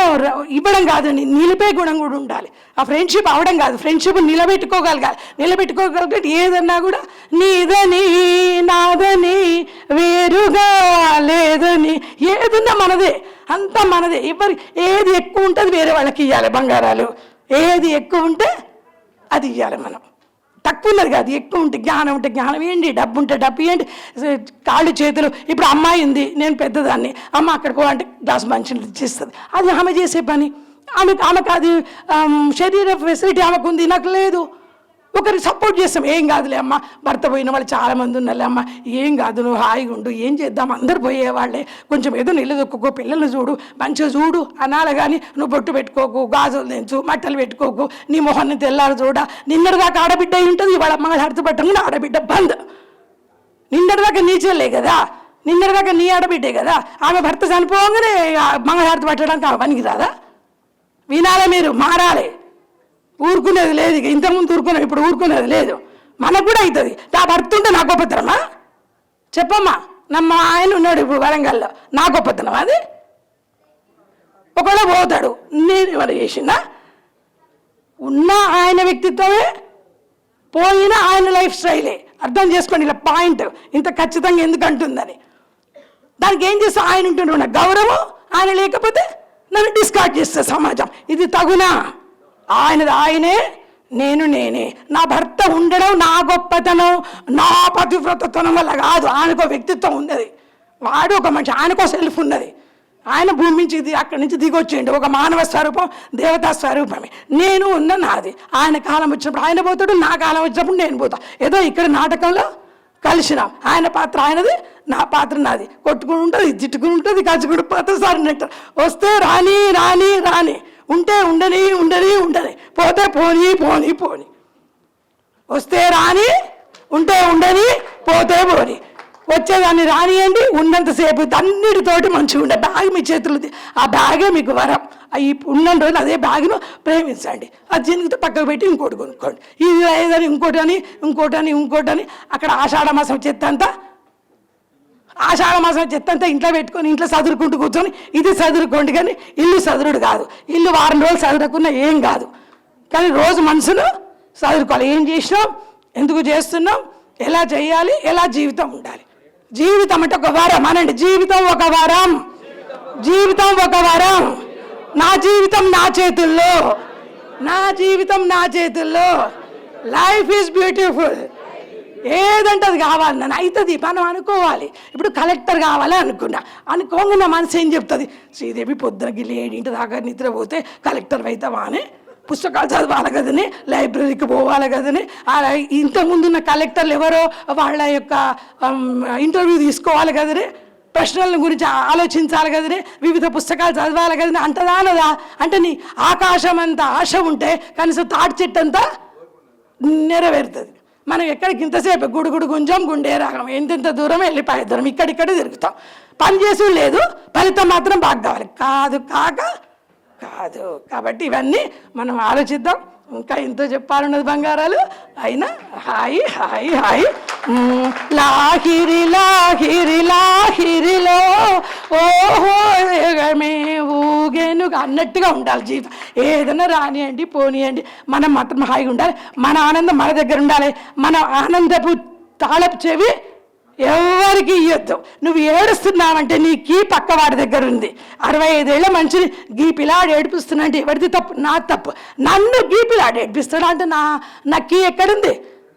ఇవ్వడం కాదు, నిలిపే గుణం కూడా ఉండాలి. ఆ ఫ్రెండ్షిప్ అవడం కాదు, ఫ్రెండ్షిప్ నిలబెట్టుకోగలిగితే ఏదన్నా కూడా నీదని నాదని వేరుగా లేదని, ఏదన్నా మనదే, అంతా మనదే. ఏది ఎక్కువ ఉంటుంది వేరే వాళ్ళకి ఇవ్వాలి. బంగారాలు ఏది ఎక్కువ ఉంటే అది ఇవ్వాలి మనం. తక్కువ ఉన్నది కాదు, ఎక్కువ ఉంటే జ్ఞానం ఉంటే జ్ఞానం ఏంటి, డబ్బు ఉంటే డబ్బు ఏంటి, కాళ్ళు చేతులు. ఇప్పుడు అమ్మాయి ఉంది, నేను పెద్దదాన్ని, అమ్మ అక్కడికి అంటే గ్లాస్ మంచిని ఇచ్చేస్తుంది. అది ఆమె చేసే పని. ఆమెకు అది శరీర ఫెసిలిటీ ఆమెకు ఉంది, నాకు లేదు. ఒకరికి సపోర్ట్ చేస్తాం, ఏం కాదులే అమ్మ, భర్త పోయిన వాళ్ళు చాలామంది ఉన్నారులే అమ్మ, ఏం కాదు, నువ్వు హాయిగా ఉండు, ఏం చేద్దాం, అందరు పోయేవాళ్ళే, కొంచెం ఏదో నిలదొక్కుకో, పిల్లల్ని చూడు, మంచిగా చూడు అనాలి. కానీ నువ్వు బొట్టు పెట్టుకోకు, గాజులు తెంచు, మట్టలు పెట్టుకోకు, నీ మొహాన్ని తెల్లారు చూడ. నిన్నటిదాకా ఆడబిడ్డ ఉంటుంది, ఇవాళ మంగళహారతి పట్టంగా ఆడబిడ్డ బంద్. నిన్నటిదాకా నీ చెల్లే కదా, నిన్నటిదాకా నీ ఆడబిడ్డే కదా. ఆమె భర్త చనిపోగానే మంగళహారతి పట్టడానికి ఆమె పనికి రాదా? వినాలి, మీరు మారాలి. ఊరుకునేది లేదు. ఇక ఇంతకుముందు ఊరుకునేది, ఇప్పుడు ఊరుకునేది లేదు. మనకు కూడా అవుతుంది. నా భర్త ఉంటే నా గొప్పతనమా? చెప్పమ్మా. నమ్మ ఆయన ఉన్నాడు ఇప్పుడు వరంగల్లో, నా గొప్పతనం అది? ఒకవేళ పోతాడు, నేను ఎవరు చేసిందా? ఉన్న ఆయన వ్యక్తిత్వమే, పోయిన ఆయన లైఫ్ స్టైలే. అర్థం చేసుకోండి ఇలా పాయింట్ ఇంత ఖచ్చితంగా ఎందుకు అంటుందని. దానికి ఏం చేస్తా? ఆయన ఉంటుండే నాకు గౌరవం, ఆయన లేకపోతే నన్ను డిస్కార్డ్ చేస్తే సమాజం. ఇది తగునా? ఆయనే, నేనే. నా భర్త ఉండడం నా గొప్పతనం, నా పతివ్రతతనం వల్ల కాదు. ఆయనకో వ్యక్తిత్వం ఉన్నది, వాడు ఒక మనిషి, ఆయనకో సెల్ఫ్ ఉన్నది. ఆయన భూమి నుంచి అక్కడి నుంచి దిగొచ్చేయండి, ఒక మానవ స్వరూపం, దేవతా స్వరూపమే. నేను ఉన్న నాది. ఆయన కాలం వచ్చినప్పుడు ఆయన పోతాడు, నా కాలం వచ్చినప్పుడు నేను పోతా. ఏదో ఇక్కడ నాటకంలో కలిసినాం. ఆయన పాత్ర ఆయనది, నా పాత్ర నాది. కొట్టుకుని ఉంటుంది, తిట్టుకుని ఉంటుంది, కలుసుకుని ప్రతిసారి అంటారు. వస్తే రాని, ఉంటే ఉండని, పోతే పోని. వస్తే రాని, ఉంటే ఉండని, పోతే పోని. వచ్చేదాన్ని రానియండి, ఉన్నంతసేపు అన్నిటితోటి మంచిగా ఉండే బ్యాగ్ మీ చేతులు, ఆ బ్యాగే మీకు వరం. ఈ ఉన్న రోజులు అదే బ్యాగ్ను ప్రేమించండి. అది జీనికితో పక్కకు పెట్టి ఇంకోటి కొనుక్కోండి. ఇది లేదని ఇంకోటని అక్కడ ఆషాఢ మాసం చెత్త అంతా ఇంట్లో పెట్టుకొని ఇంట్లో చదువుకుంటూ కూర్చొని ఇది చదువుకోండి. కానీ ఇల్లు చదువుడు కాదు. ఇల్లు వారం రోజులు చదువుకున్నా ఏం కాదు. కానీ రోజు మనసును చదువుకోవాలి. ఏం చేసినాం, ఎందుకు చేస్తున్నాం, ఎలా చేయాలి, ఎలా జీవితం ఉండాలి. జీవితం అంటే ఒక వరం అనండి. జీవితం ఒక వరం. నా జీవితం నా చేతుల్లో. Life is beautiful. ఏదంటే అది కావాలి, నన్ను అవుతుంది. మనం అనుకోవాలి. ఇప్పుడు కలెక్టర్ కావాలి అనుకోగా నా మనసు ఏం చెప్తుంది, శ్రీదేవి పొద్దునకి 7 దాకా నిద్రపోతే కలెక్టర్ అవుతావా అని, పుస్తకాలు చదవాలి కదని, లైబ్రరీకి పోవాలి కదని, ఇంతకుముందున్న కలెక్టర్లు ఎవరో వాళ్ళ యొక్క ఇంటర్వ్యూ తీసుకోవాలి కదని, ప్రశ్నల గురించి ఆలోచించాలి కదని, వివిధ పుస్తకాలు చదవాలి కదని అంటదానదా? అంటే నీ ఆకాశం అంతా ఆశ ఉంటే కనీసం తాటి చెట్టు అంతా నెరవేరుతుంది. మనం ఎక్కడికి ఇంతసేపు గుడుగుడు గుంజం గుండె రాగం, ఎంతెంత దూరం వెళ్ళిపోయే దూరం, ఇక్కడిక్కడ తిరుగుతాం. పని చేసి లేదు, ఫలితం మాత్రం బాగా కావాలి. కాక కాదు. కాబట్టి ఇవన్నీ మనం ఆలోచిద్దాం. ఇంకా ఎంతో చెప్పాలన్నది బంగారాలు. అయినా హాయి హాయి హాయి లాహిరి లాహిరి లాహిరిలో ఓహో వేగమే ఊగేను అన్నట్టుగా ఉండాలి జీవితం. ఏదైనా రానియండి పోనీయండి, మనం మాత్రం హాయిగా ఉండాలి. మన ఆనందం మన దగ్గర ఉండాలి. మన ఆనందపు తాళపు చెవి ఎవరికి ఇవ్వద్దు. నువ్వు ఏడుస్తున్నావంటే నీ కీ పక్క వాడి దగ్గర ఉంది. 65 ఏళ్ళ మనిషిని గీపిలాడి ఏడిపిస్తున్నా అంటే ఎవరిది తప్పు? నా తప్పు. నన్ను గీపిలాడి ఏడిపిస్తాడా అంటే నా కీ ఎక్కడుంది?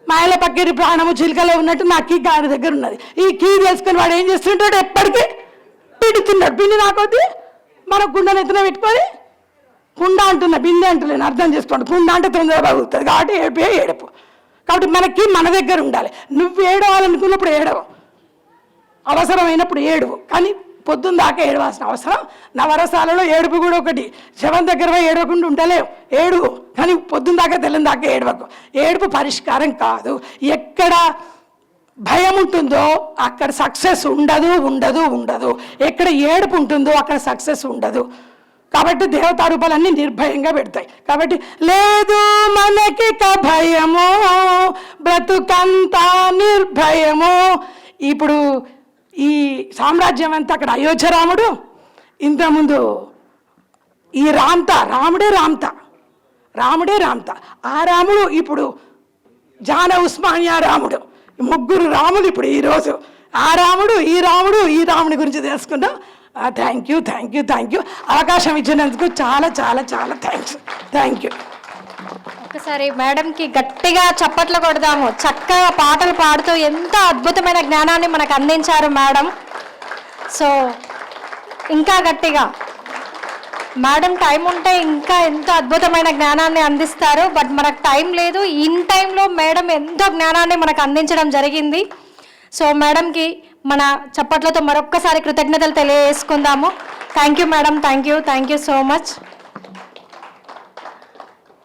మా ఇళ్ళ పక్కన ప్రాణము చిలుకలో ఉన్నట్టు నా కీ గాడి దగ్గర ఉన్నది. ఈ కీ తెలుసుకొని వాడు ఏం చేస్తుంటాడు? ఎప్పటికీ పిడుతున్నాడు. బింది నాకొద్ది. మన కుండను ఎత్తున పెట్టుకొని కుండ అంటున్నా, బిందె అంటున్నాను, అర్థం చేసుకోండి. కుండ అంటే తొందరగా బాగుతుంది కాబట్టి ఏడుపు. కాబట్టి మనకి మన దగ్గర ఉండాలి. నువ్వు ఏడవాలనుకున్నప్పుడు ఏడవు, అవసరమైనప్పుడు ఏడువు. కానీ పొద్దున్న దాకా ఏడవాల్సిన అవసరం నవరసాలలో ఏడుపు కూడా ఒకటి. శవం దగ్గర ఏడవకుండా ఉండలేవు, ఏడువు. కానీ పొద్దున్న దాకా తెల్లని దాకా ఏడవకు. ఏడుపు పరిష్కారం కాదు. ఎక్కడ భయం ఉంటుందో అక్కడ సక్సెస్ ఉండదు. ఎక్కడ ఏడుపు ఉంటుందో అక్కడ సక్సెస్ ఉండదు. కాబట్టి దేవతా రూపాలన్నీ నిర్భయంగా పెడతాయి. కాబట్టి లేదు మనకి భయము, బ్రతుకంతా నిర్భయము. ఇప్పుడు ఈ సామ్రాజ్యం అంతా అక్కడ అయోధ్య రాముడు, ఇంతకుముందు ఈ రాముడే రామ్త. ఆ రాముడు ఇప్పుడు జాన ఉస్మానియా రాముడు. 3 రాములు ఇప్పుడు ఈరోజు. ఆ రాముడు ఈ రాముడి గురించి తెలుసుకుందాం. Thank you. అవకాశం ఇచ్చినందుకు చాలా థ్యాంక్ యూ. ఒకసారి మేడంకి గట్టిగా చప్పట్లు కొడదాము. చక్కగా పాటలు పాడుతూ ఎంత అద్భుతమైన జ్ఞానాన్ని మనకు అందించారు మేడం. సో ఇంకా గట్టిగా మేడం టైం ఉంటే ఇంకా ఎంతో అద్భుతమైన జ్ఞానాన్ని అందిస్తారు. బట్ మనకు టైం లేదు. ఇన్ టైంలో మేడం ఎంతో జ్ఞానాన్ని మనకు అందించడం జరిగింది. సో మేడంకి మన చప్పట్లతో మరొక్కసారి కృతజ్ఞతలు తెలియజేసుకుందాము. Thank you madam, thank you so much.